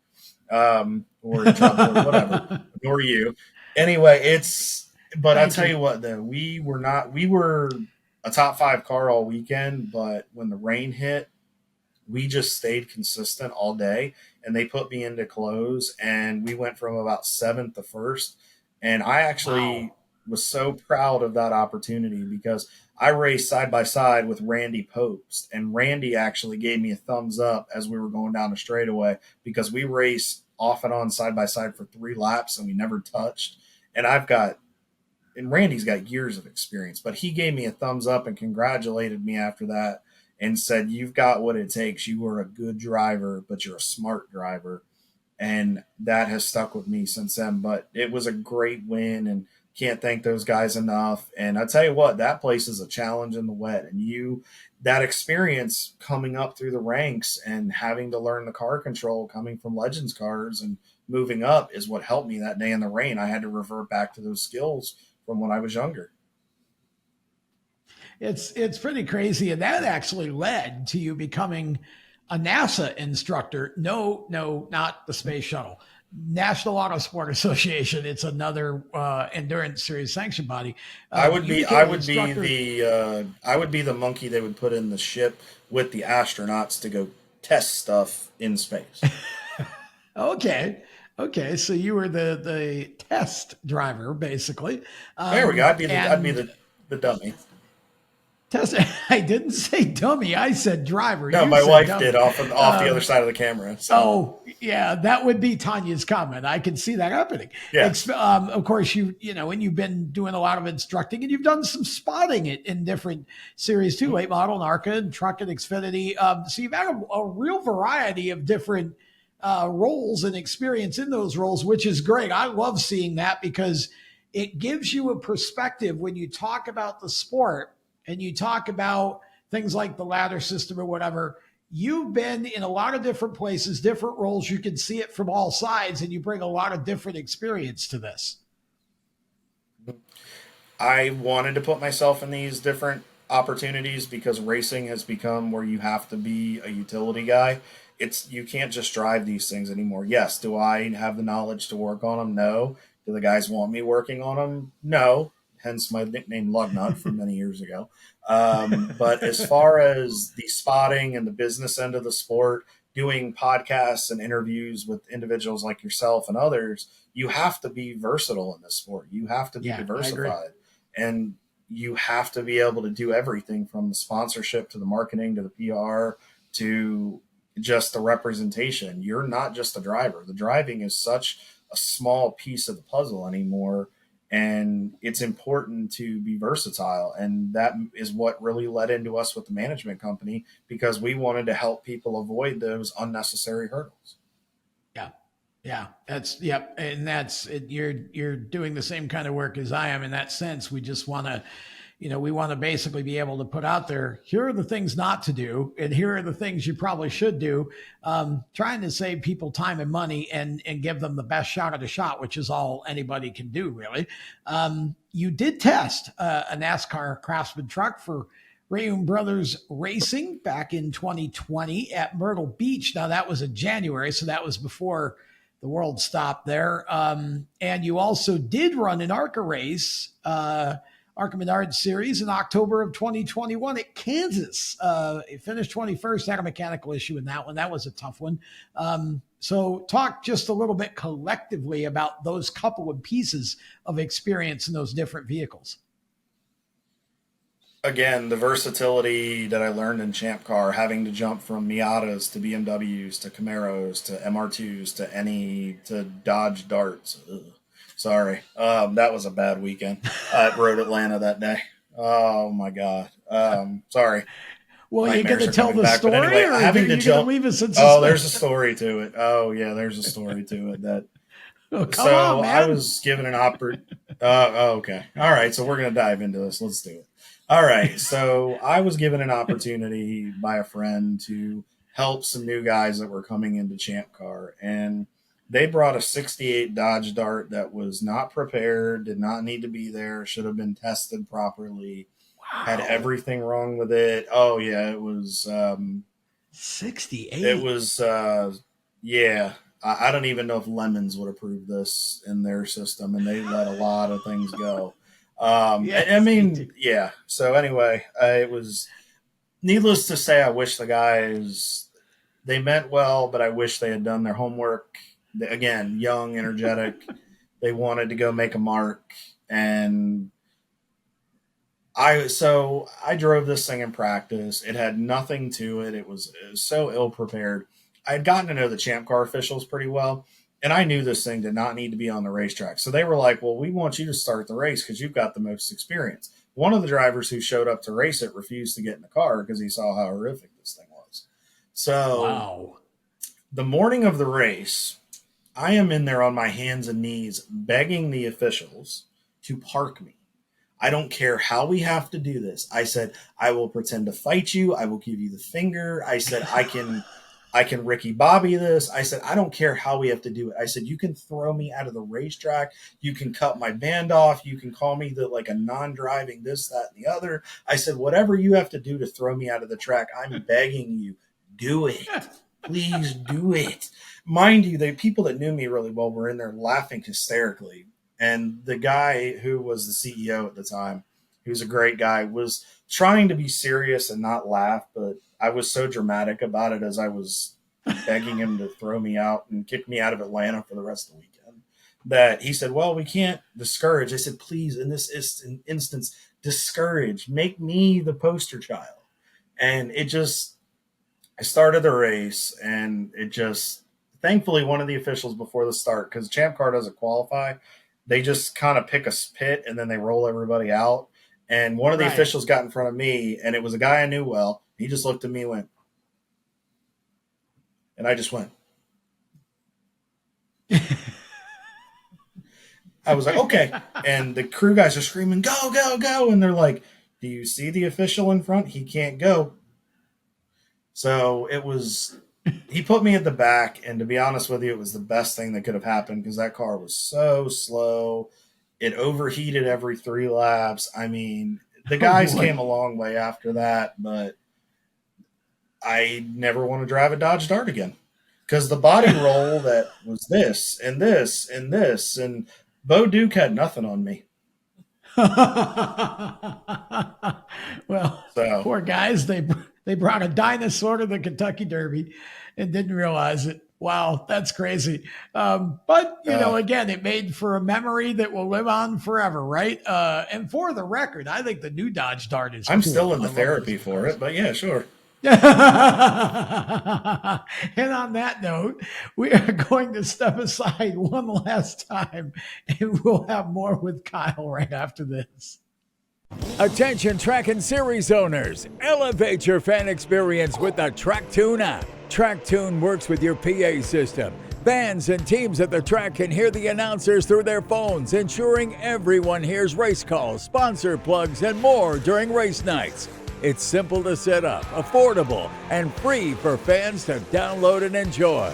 or in trouble or whatever, nor you. Anyway, But I'll tell you what, though, we were a top 5 car all weekend, but when the rain hit, we just stayed consistent all day, and they put me into close, and we went from about 7th to 1st. And I actually was so proud of that opportunity because I raced side by side with Randy Popst, and Randy actually gave me a thumbs up as we were going down the straightaway because we raced off and on side by side for 3 laps, and we never touched. And Randy's got years of experience, but he gave me a thumbs up and congratulated me after that and said, you've got what it takes. You are a good driver, but you're a smart driver. And that has stuck with me since then. But it was a great win and can't thank those guys enough. And I tell you what, that place is a challenge in the wet. And that experience coming up through the ranks and having to learn the car control coming from Legends cars and moving up is what helped me that day in the rain. I had to revert back to those skills from when I was younger. It's pretty crazy. And that actually led to you becoming a NASA instructor. No, not the space shuttle. National Autosport Association. It's another endurance series sanctioned body. I would be the monkey they would put in the ship with the astronauts to go test stuff in space. Okay, so you were the test driver, basically. There we go. I'd be the dummy. I didn't say dummy. I said driver. No, You my said wife dummy. did off the other side of the camera. So. Oh, yeah, that would be Tanya's comment. I can see that happening. Yes. Of course, and you've been doing a lot of instructing, and you've done some spotting in different series too, late model, NARCA, and truck and Xfinity. So you've had a real variety of different roles and experience in those roles, which is great. I love seeing that because it gives you a perspective when you talk about the sport and you talk about things like the ladder system or whatever. You've been in a lot of different places, different roles. You can see it from all sides, and you bring a lot of different experience to this. I wanted to put myself in these different opportunities because racing has become where you have to be a utility guy. You can't just drive these things anymore. Yes, do I have the knowledge to work on them? No. Do the guys want me working on them? No. Hence my nickname Lugnut from many years ago. But as far as the spotting and the business end of the sport, doing podcasts and interviews with individuals like yourself and others, you have to be versatile in this sport. You have to be diversified. And you have to be able to do everything from the sponsorship to the marketing to the PR to just the representation. You're not just a driver. The driving is such a small piece of the puzzle anymore. And it's important to be versatile. And that is what really led into us with the management company, because we wanted to help people avoid those unnecessary hurdles. Yeah, you're doing the same kind of work as I am in that sense. We just want to, we want to basically be able to put out there, here are the things not to do, and here are the things you probably should do, trying to save people time and money and give them the best shot at a shot, which is all anybody can do, really. You did test a NASCAR Craftsman truck for Rayum Brothers Racing back in 2020 at Myrtle Beach. Now, that was in January, so that was before the world stopped there. And you also did run an ARCA race, ARCA Menard Series, in October of 2021 at Kansas. It finished 21st, had a mechanical issue in that one. That was a tough one. So talk just a little bit collectively about those couple of pieces of experience in those different vehicles. Again, the versatility that I learned in Champ Car, having to jump from Miatas to BMWs to Camaros to MR2s to Dodge Darts. Ugh. Sorry. That was a bad weekend at Road Atlanta that day. Oh, my God. Sorry. Well, you're going to tell the story, anyway, or are you going to leave us in suspense? Oh, there's a story to it. Oh, yeah, there's a story to it. That. Come on, man. I was given an okay. All right, so we're going to dive into this. Let's do it. All right, so I was given an opportunity by a friend to help some new guys that were coming into Champ Car, and they brought a 68 Dodge Dart that was not prepared, did not need to be there, should have been tested properly, had everything wrong with it. Oh, yeah, it was 68. It was, yeah. I don't even know if Lemons would approve this in their system, and they let a lot of things go. Yes, I mean, yeah. So anyway, it was needless to say, I wish the guys, they meant well, but I wish they had done their homework. Again, young, energetic. They wanted to go make a mark. And I drove this thing in practice. It had nothing to it. It was so ill prepared. I had gotten to know the Champ Car officials pretty well. And I knew this thing did not need to be on the racetrack. So they were like, well, we want you to start the race because you've got the most experience. One of the drivers who showed up to race it refused to get in the car because he saw how horrific this thing was. So The morning of the race, I am in there on my hands and knees begging the officials to park me. I don't care how we have to do this. I said, I will pretend to fight you. I will give you the finger. I said, I can Ricky Bobby this. I said, I don't care how we have to do it. I said, you can throw me out of the racetrack. You can cut my band off. You can call me a non-driving this, that, and the other. I said, whatever you have to do to throw me out of the track, I'm begging you, do it. Please do it. Mind you, the people that knew me really well were in there laughing hysterically. And the guy who was the CEO at the time, he was a great guy, was trying to be serious and not laugh, but I was so dramatic about it as I was begging him to throw me out and kick me out of Atlanta for the rest of the weekend, that he said, well, we can't discourage. I said, please, in this instance, discouraged, make me the poster child. And I started the race, and thankfully, one of the officials before the start, because Champ Car doesn't qualify, they just kind of pick a pit and then they roll everybody out. And one of the officials got in front of me, and it was a guy I knew well. He just looked at me and went, and I just went. I was like, okay. And the crew guys are screaming, go, go, go. And they're like, do you see the official in front? He can't go. So he put me at the back. And to be honest with you, it was the best thing that could have happened because that car was so slow. It overheated every 3 laps. I mean, the guys came a long way after that, but I never want to drive a Dodge Dart again because the body roll that was this and this and this, and Bo Duke had nothing on me. Well, poor guys, they brought a dinosaur to the Kentucky Derby and didn't realize it. Wow, that's crazy. But, again, it made for a memory that will live on forever, right? And for the record, I think the new Dodge Dart is I'm cool. still in the therapy for it, but yeah, sure. And on that note, we are going to step aside one last time, and we'll have more with Kyle right after this. Attention track and series owners, elevate your fan experience with the TrackTune app. TrackTune works with your PA system. Fans and teams at the track can hear the announcers through their phones, ensuring everyone hears race calls, sponsor plugs, and more during race nights. It's simple to set up, affordable, and free for fans to download and enjoy.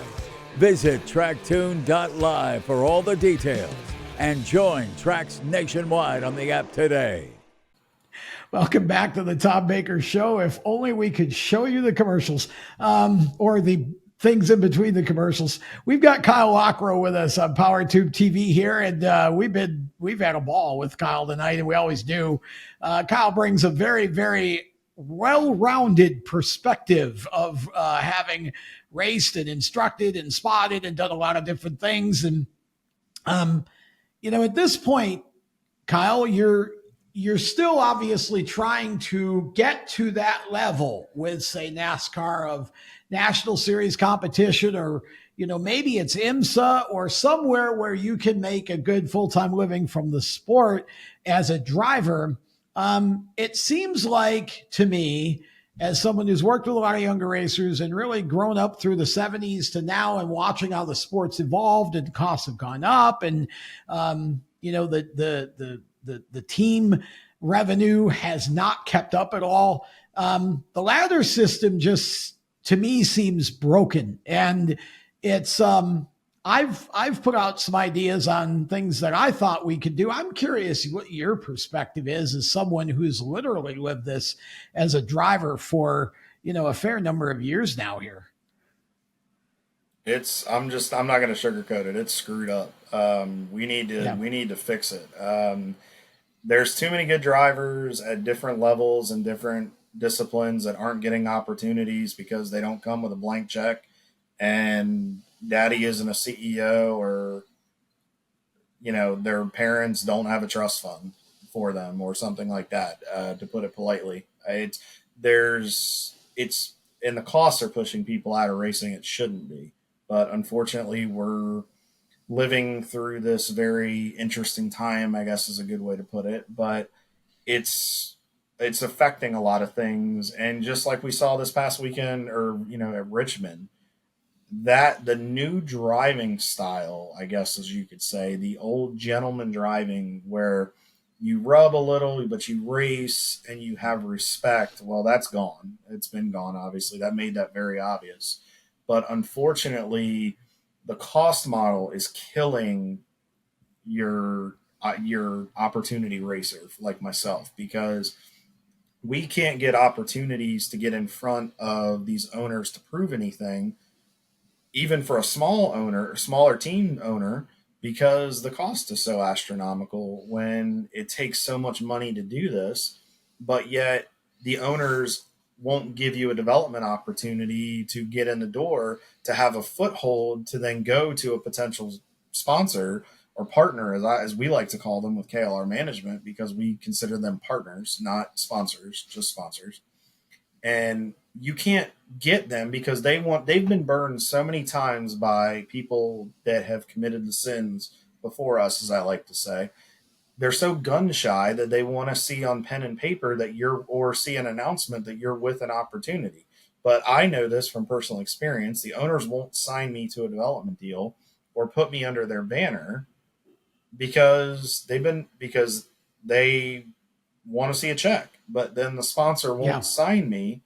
Visit tracktune.live for all the details and join tracks nationwide on the app today. Welcome back to the Tom Baker Show. If only we could show you the commercials or the things in between the commercials. We've got Kyle Lockrow with us on PowerTube TV here, and we've had a ball with Kyle tonight, and we always do. Kyle brings a very, very well-rounded perspective of having raced and instructed and spotted and done a lot of different things. And at this point, Kyle, you're still obviously trying to get to that level with, say, NASCAR of National Series competition, or, maybe it's IMSA or somewhere where you can make a good full-time living from the sport as a driver. It seems like to me, as someone who's worked with a lot of younger racers and really grown up through the 70s to now and watching how the sport's evolved and costs have gone up, and, the team revenue has not kept up at all. The ladder system just, to me, seems broken. And it's, I've put out some ideas on things that I thought we could do. I'm curious what your perspective is as someone who's literally lived this as a driver for, a fair number of years now here. I'm not going to sugarcoat it. It's screwed up. We need to fix it. There's too many good drivers at different levels and different disciplines that aren't getting opportunities because they don't come with a blank check and daddy isn't a CEO, or, their parents don't have a trust fund for them or something like that, to put it politely. And the costs are pushing people out of racing. It shouldn't be. But unfortunately, we're living through this very interesting time, I guess is a good way to put it. But it's affecting a lot of things. And just like we saw this past weekend, or, at Richmond, that the new driving style, I guess, as you could say, the old gentleman driving where you rub a little, but you race and you have respect. Well, that's gone. It's been gone, obviously. That made that very obvious. But unfortunately, the cost model is killing your opportunity racer like myself, because we can't get opportunities to get in front of these owners to prove anything, even for a smaller team owner, because the cost is so astronomical when it takes so much money to do this, but yet the owners won't give you a development opportunity to get in the door, to have a foothold, to then go to a potential sponsor or partner, as we like to call them with KLR management, because we consider them partners, not sponsors, just sponsors. And you can't get them because they've been burned so many times by people that have committed the sins before us, as I like to say. They're so gun shy that they want to see on pen and paper that or see an announcement that you're with an opportunity. But I know this from personal experience. The owners won't sign me to a development deal or put me under their banner because they want to see a check. But then the sponsor won't sign me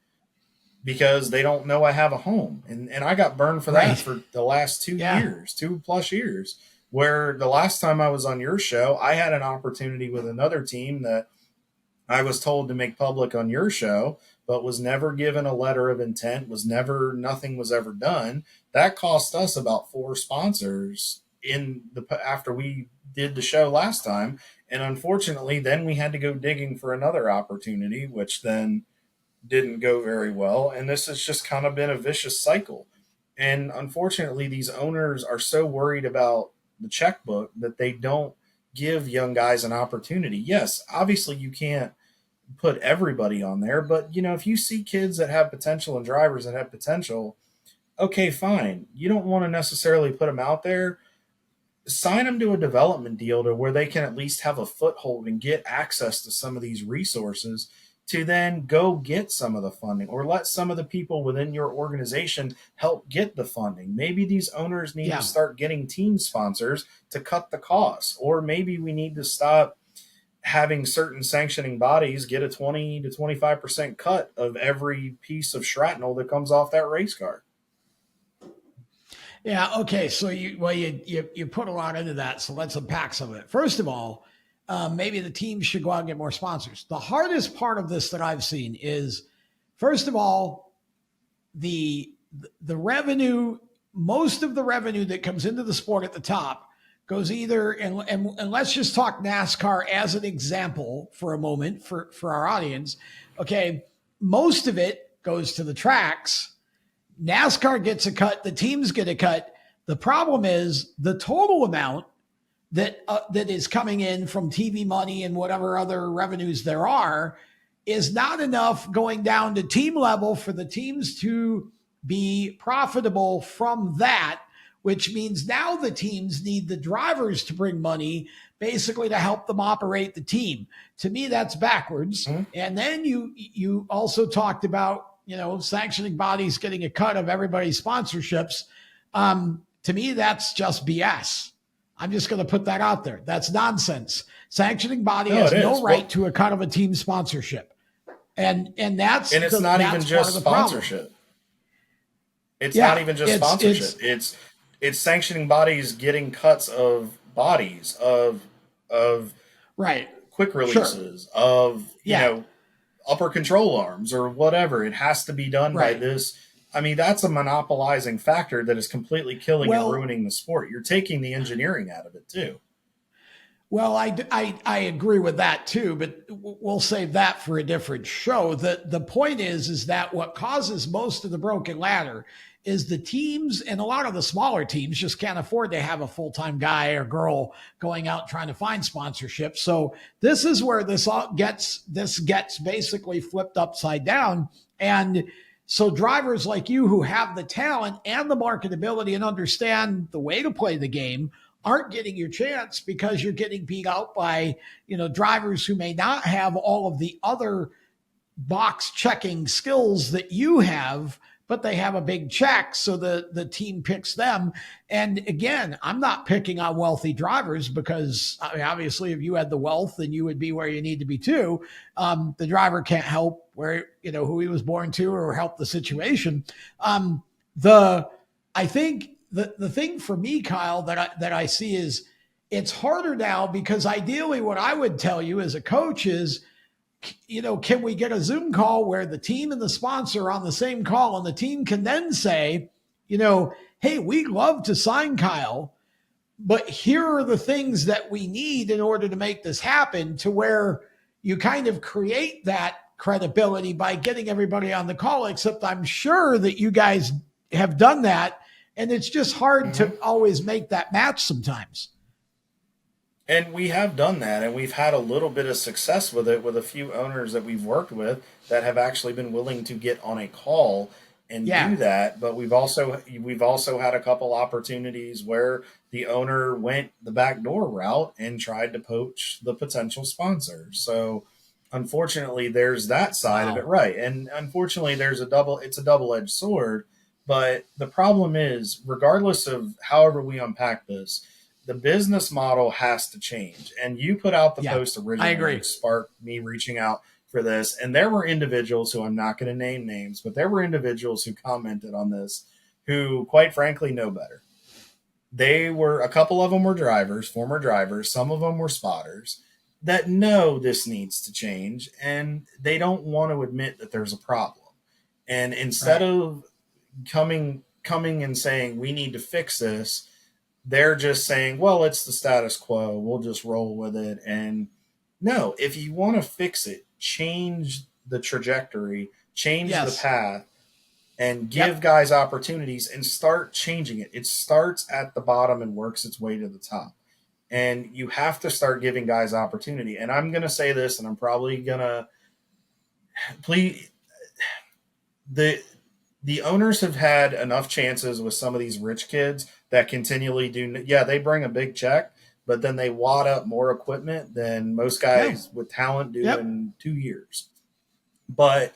because they don't know I have a home. And I got burned for that for the last 2 years, 2+ years, where the last time I was on your show, I had an opportunity with another team that I was told to make public on your show, but was never given a letter of intent, nothing was ever done. That cost us about 4 sponsors after we did the show last time. And unfortunately, then we had to go digging for another opportunity, which then didn't go very well. And this has just kind of been a vicious cycle. And unfortunately, these owners are so worried about the checkbook that they don't give young guys an opportunity. Yes, obviously you can't put everybody on there, but if you see kids that have potential and drivers that have potential, okay, fine. You don't want to necessarily put them out there. Sign them to a development deal to where they can at least have a foothold and get access to some of these resources to then go get some of the funding, or let some of the people within your organization help get the funding. Maybe these owners need to start getting team sponsors to cut the costs, or maybe we need to stop having certain sanctioning bodies get a 20 to 25% cut of every piece of shrapnel that comes off that race car. Yeah. Okay. So you put a lot into that. So let's unpack some of it. First of all, maybe the team should go out and get more sponsors. The hardest part of this that I've seen is, first of all, the revenue, most of the revenue that comes into the sport at the top goes either, and let's just talk NASCAR as an example for a moment for our audience. Okay. Most of it goes to the tracks. NASCAR gets a cut. The teams get a cut. The problem is the total amount that is coming in from TV money and whatever other revenues there are is not enough going down to team level for the teams to be profitable from that, which means now the teams need the drivers to bring money basically to help them operate the team. To me, that's backwards. Mm-hmm. And then you also talked about, sanctioning bodies getting a cut of everybody's sponsorships. To me, that's just BS. I'm just going to put that out there. That's nonsense. Sanctioning body has no right to a cut of a team sponsorship. And it's not even just sponsorship. It's not even just sponsorship. It's sanctioning bodies getting cuts of bodies of quick releases of upper control arms or whatever. It has to be done by this. I mean, that's a monopolizing factor that is completely killing and ruining the sport. You're taking the engineering out of it too. Well, I agree with that too, but we'll save that for a different show. The point is that what causes most of the broken ladder is the teams, and a lot of the smaller teams just can't afford to have a full-time guy or girl going out trying to find sponsorship. So this is where this gets basically flipped upside down. And so drivers like you who have the talent and the marketability and understand the way to play the game aren't getting your chance because you're getting beat out by, drivers who may not have all of the other box checking skills that you have, but they have a big check. So the team picks them. And again, I'm not picking on wealthy drivers because obviously if you had the wealth, then you would be where you need to be too. The driver can't help where, who he was born to or help the situation. I think the thing for me, Kyle, that I see is it's harder now because ideally what I would tell you as a coach is, can we get a Zoom call where the team and the sponsor are on the same call and the team can then say, hey, we'd love to sign Kyle, but here are the things that we need in order to make this happen, to where you kind of create that credibility by getting everybody on the call, except I'm sure that you guys have done that. And it's just hard to always make that match sometimes. And we have done that, and we've had a little bit of success with it with a few owners that we've worked with that have actually been willing to get on a call and do Yeah. that. But we've also had a couple opportunities where the owner went the backdoor route and tried to poach the potential sponsor. So unfortunately, there's that side of it, Wow. right? And unfortunately, it's a double-edged sword. But the problem is, regardless of however we unpack this, the business model has to change. And you put out the Yeah, post I originally, agree. which sparked me reaching out for this. And there were individuals who, I'm not going to name names, but there were individuals who commented on this who, quite frankly, know better. A couple of them were drivers, former drivers, some of them were spotters that know this needs to change, and they don't want to admit that there's a problem. And instead Right. of coming and saying we need to fix this, they're just saying, well, it's the status quo. We'll just roll with it. And no, if you want to fix it, change the trajectory, change the Yes. path, and give Yep. guys opportunities and start changing it. It starts at the bottom and works its way to the top. And you have to start giving guys opportunity. And I'm going to say this, and I'm probably going to please the the owners have had enough chances with some of these rich kids that continually do. Yeah, they bring a big check, but then they wad up more equipment than most Yeah. guys with talent do Yep. in 2 years. But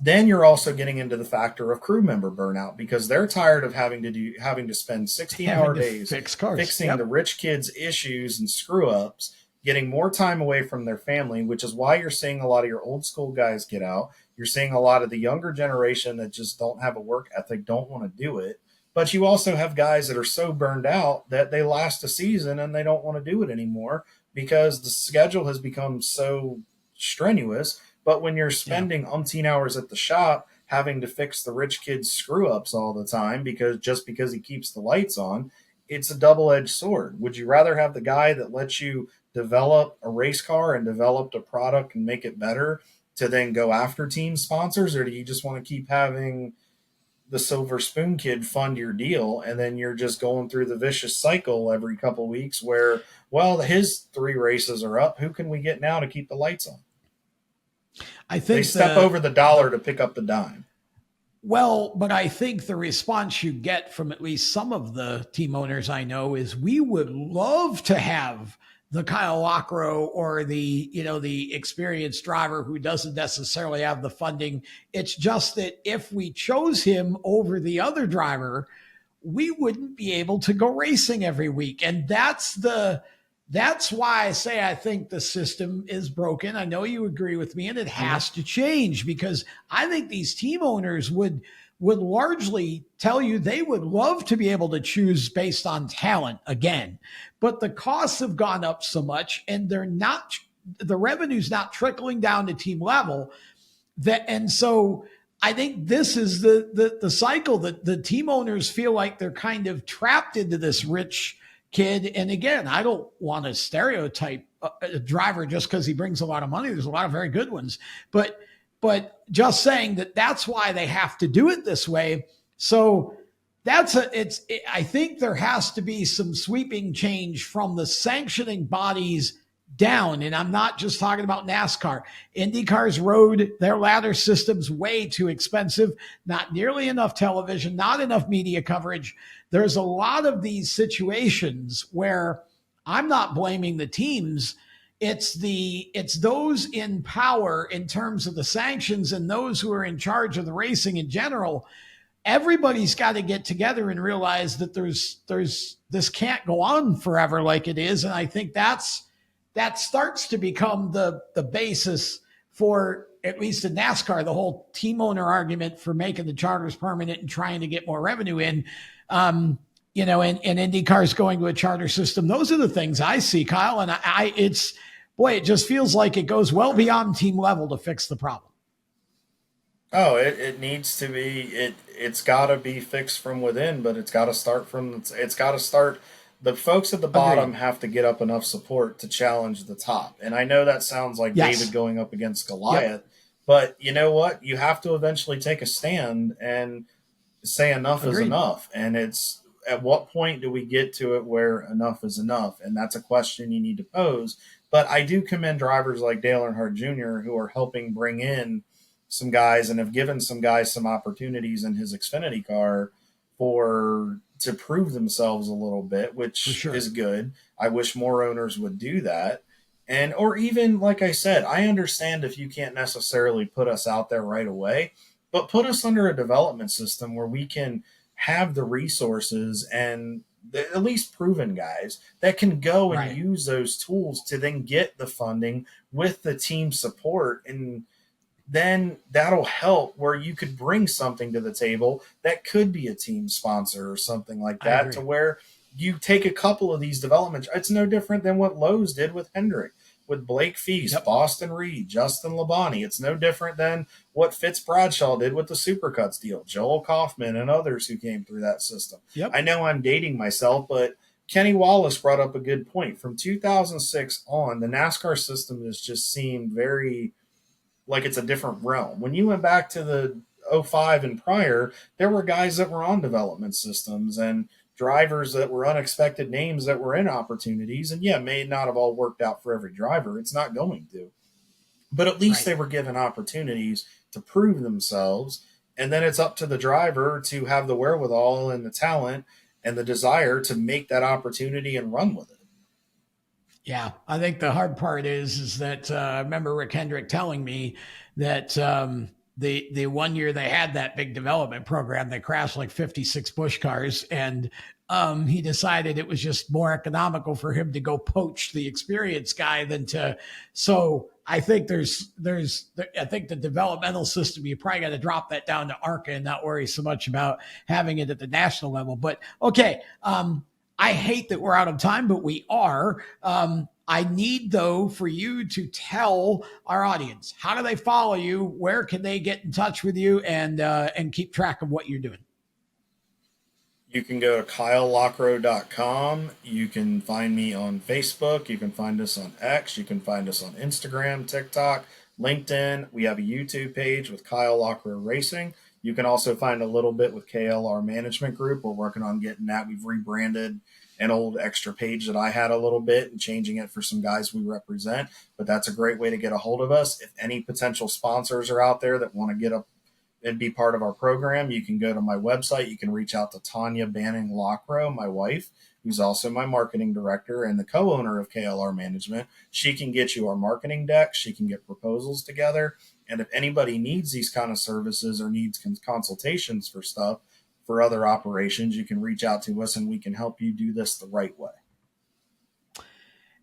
then you're also getting into the factor of crew member burnout because they're tired of having to spend 16 Having hour to days fix cars. fixing the Yep. rich kids issues and screw ups, getting more time away from their family, which is why you're seeing a lot of your old school guys get out. You're seeing a lot of the younger generation that just don't have a work ethic, don't want to do it. But you also have guys that are so burned out that they last a season and they don't want to do it anymore because the schedule has become so strenuous. But when you're Yeah. spending umpteen hours at the shop having to fix the rich kid's screw ups all the time because he keeps the lights on, it's a double edged sword. Would you rather have the guy that lets you develop a race car and develop a product and make it better to then go after team sponsors, or do you just want to keep having the silver spoon kid fund your deal and then you're just going through the vicious cycle every couple of weeks where, well, his 3 races are up, who can we get now to keep the lights on? I They think step over the dollar to pick up the dime. well, but I think the response you get from at least some of the team owners I know is we would love to have the Kyle Lockrow or the experienced driver who doesn't necessarily have the funding. It's just that if we chose him over the other driver, we wouldn't be able to go racing every week. And that's why I say I think the system is broken. I know you agree with me, and it has to change because I think these team owners would largely tell you they would love to be able to choose based on talent again, but the costs have gone up so much, and the revenue's not trickling down to team level and so I think this is the cycle that the team owners feel like they're kind of trapped into this rich kid. And again, I don't want to stereotype a driver just because he brings a lot of money. There's a lot of very good ones, but just saying that's why they have to do it this way. So I think there has to be some sweeping change from the sanctioning bodies down. And I'm not just talking about NASCAR. IndyCar's road, their ladder system's way too expensive, not nearly enough television, not enough media coverage. There's a lot of these situations where I'm not blaming the teams. It's those in power in terms of the sanctions and those who are in charge of the racing in general. Everybody's got to get together and realize that there's this can't go on forever like it is. And I think that starts to become the basis for, at least in NASCAR, the whole team owner argument for making the charters permanent and trying to get more revenue in. And IndyCar's going to a charter system. Those are the things I see, Kyle. And it just feels like it goes well beyond team level to fix the problem. Oh, it needs to be it's got to be fixed from within, but it's got to start. The folks at the bottom Agreed. have to get up enough support to challenge the top. And I know that sounds like Yes. David going up against Goliath, but you know what? You have to eventually take a stand and say enough is Agreed. enough. And it's at what point do we get to it where enough is enough? And that's a question you need to pose. But I do commend drivers like Dale Earnhardt Jr. who are helping bring in some guys and have given some guys some opportunities in his Xfinity car to prove themselves a little bit, which is good. I wish more owners would do that. And, or even, like I said, I understand if you can't necessarily put us out there right away, but put us under a development system where we can have the resources and at least proven guys that can go and use those tools to then get the funding with the team support. And then that'll help where you could bring something to the table that could be a team sponsor or something like that, to where you take a couple of these developments. It's no different than what Lowe's did with Hendrick, with Blake Feast, Boston Reed, Justin Labonte. It's no different than what Fitz Bradshaw did with the Supercuts deal, Joel Kaufman and others who came through that system. I know I'm dating myself, but Kenny Wallace brought up a good point. From 2006 on, the NASCAR system has just seemed very like it's a different realm. When you went back to the 05 and prior, there were guys that were on development systems and drivers that were unexpected names that were in opportunities. And may not have all worked out for every driver. It's not going to. But at least they were given opportunities to prove themselves. And then it's up to the driver to have the wherewithal and the talent and the desire to make that opportunity and run with it. Yeah, I think the hard part is that I remember Rick Hendrick telling me that the 1 year they had that big development program, they crashed like 56 Busch cars, and he decided it was just more economical for him to go poach the experienced guy than to. So I think I think the developmental system, you probably got to drop that down to ARCA and not worry so much about having it at the national level. But okay. I hate that we're out of time, but we are. I need, though, for you to tell our audience, how do they follow you? Where can they get in touch with you and keep track of what you're doing? You can go to KyleLockrow.com. You can find me on Facebook. You can find us on X. You can find us on Instagram, TikTok, LinkedIn. We have a YouTube page with Kyle Lockrow Racing. You can also find a little bit with KLR Management Group. We're working on getting that. We've rebranded an old extra page that I had a little bit and changing it for some guys we represent. But that's a great way to get a hold of us. If any potential sponsors are out there that want to get up and be part of our program, you can go to my website. You can reach out to Tanya Banning Lockrow, my wife, who's also my marketing director and the co-owner of KLR Management. She can get you our marketing deck. She can get proposals together. And if anybody needs these kind of services or needs consultations for stuff for other operations, you can reach out to us and we can help you do this the right way.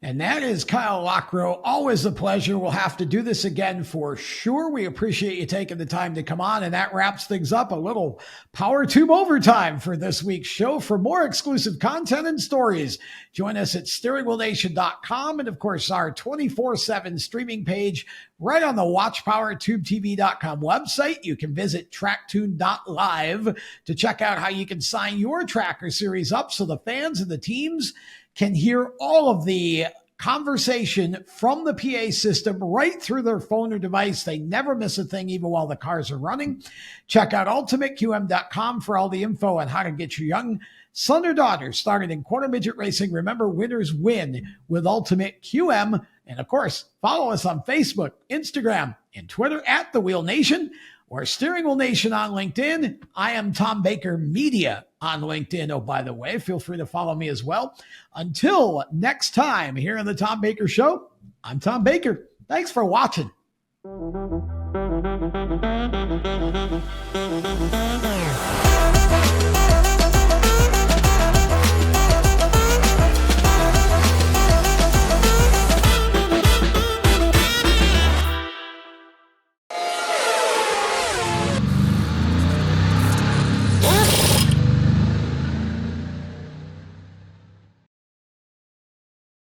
And that is Kyle Lockrow. Always a pleasure. We'll have to do this again for sure. We appreciate you taking the time to come on. And that wraps things up. A little Power Tube overtime for this week's show. For more exclusive content and stories, join us at steeringwheelnation.com. And of course, our 24/7 streaming page right on the watchpowertubetv.com website. You can visit tracktune.live to check out how you can sign your tracker series up so the fans and the teams can hear all of the conversation from the PA system right through their phone or device. They never miss a thing, even while the cars are running. Check out ultimateqm.com for all the info on how to get your young son or daughter started in quarter midget racing. Remember, winners win with Ultimate QM. And of course, follow us on Facebook, Instagram, and Twitter at The Wheel Nation or Steering Wheel Nation on LinkedIn. I am Tom Baker Media on LinkedIn. Oh, by the way, feel free to follow me as well. Until next time here on the Tom Baker Show, I'm Tom Baker. Thanks for watching.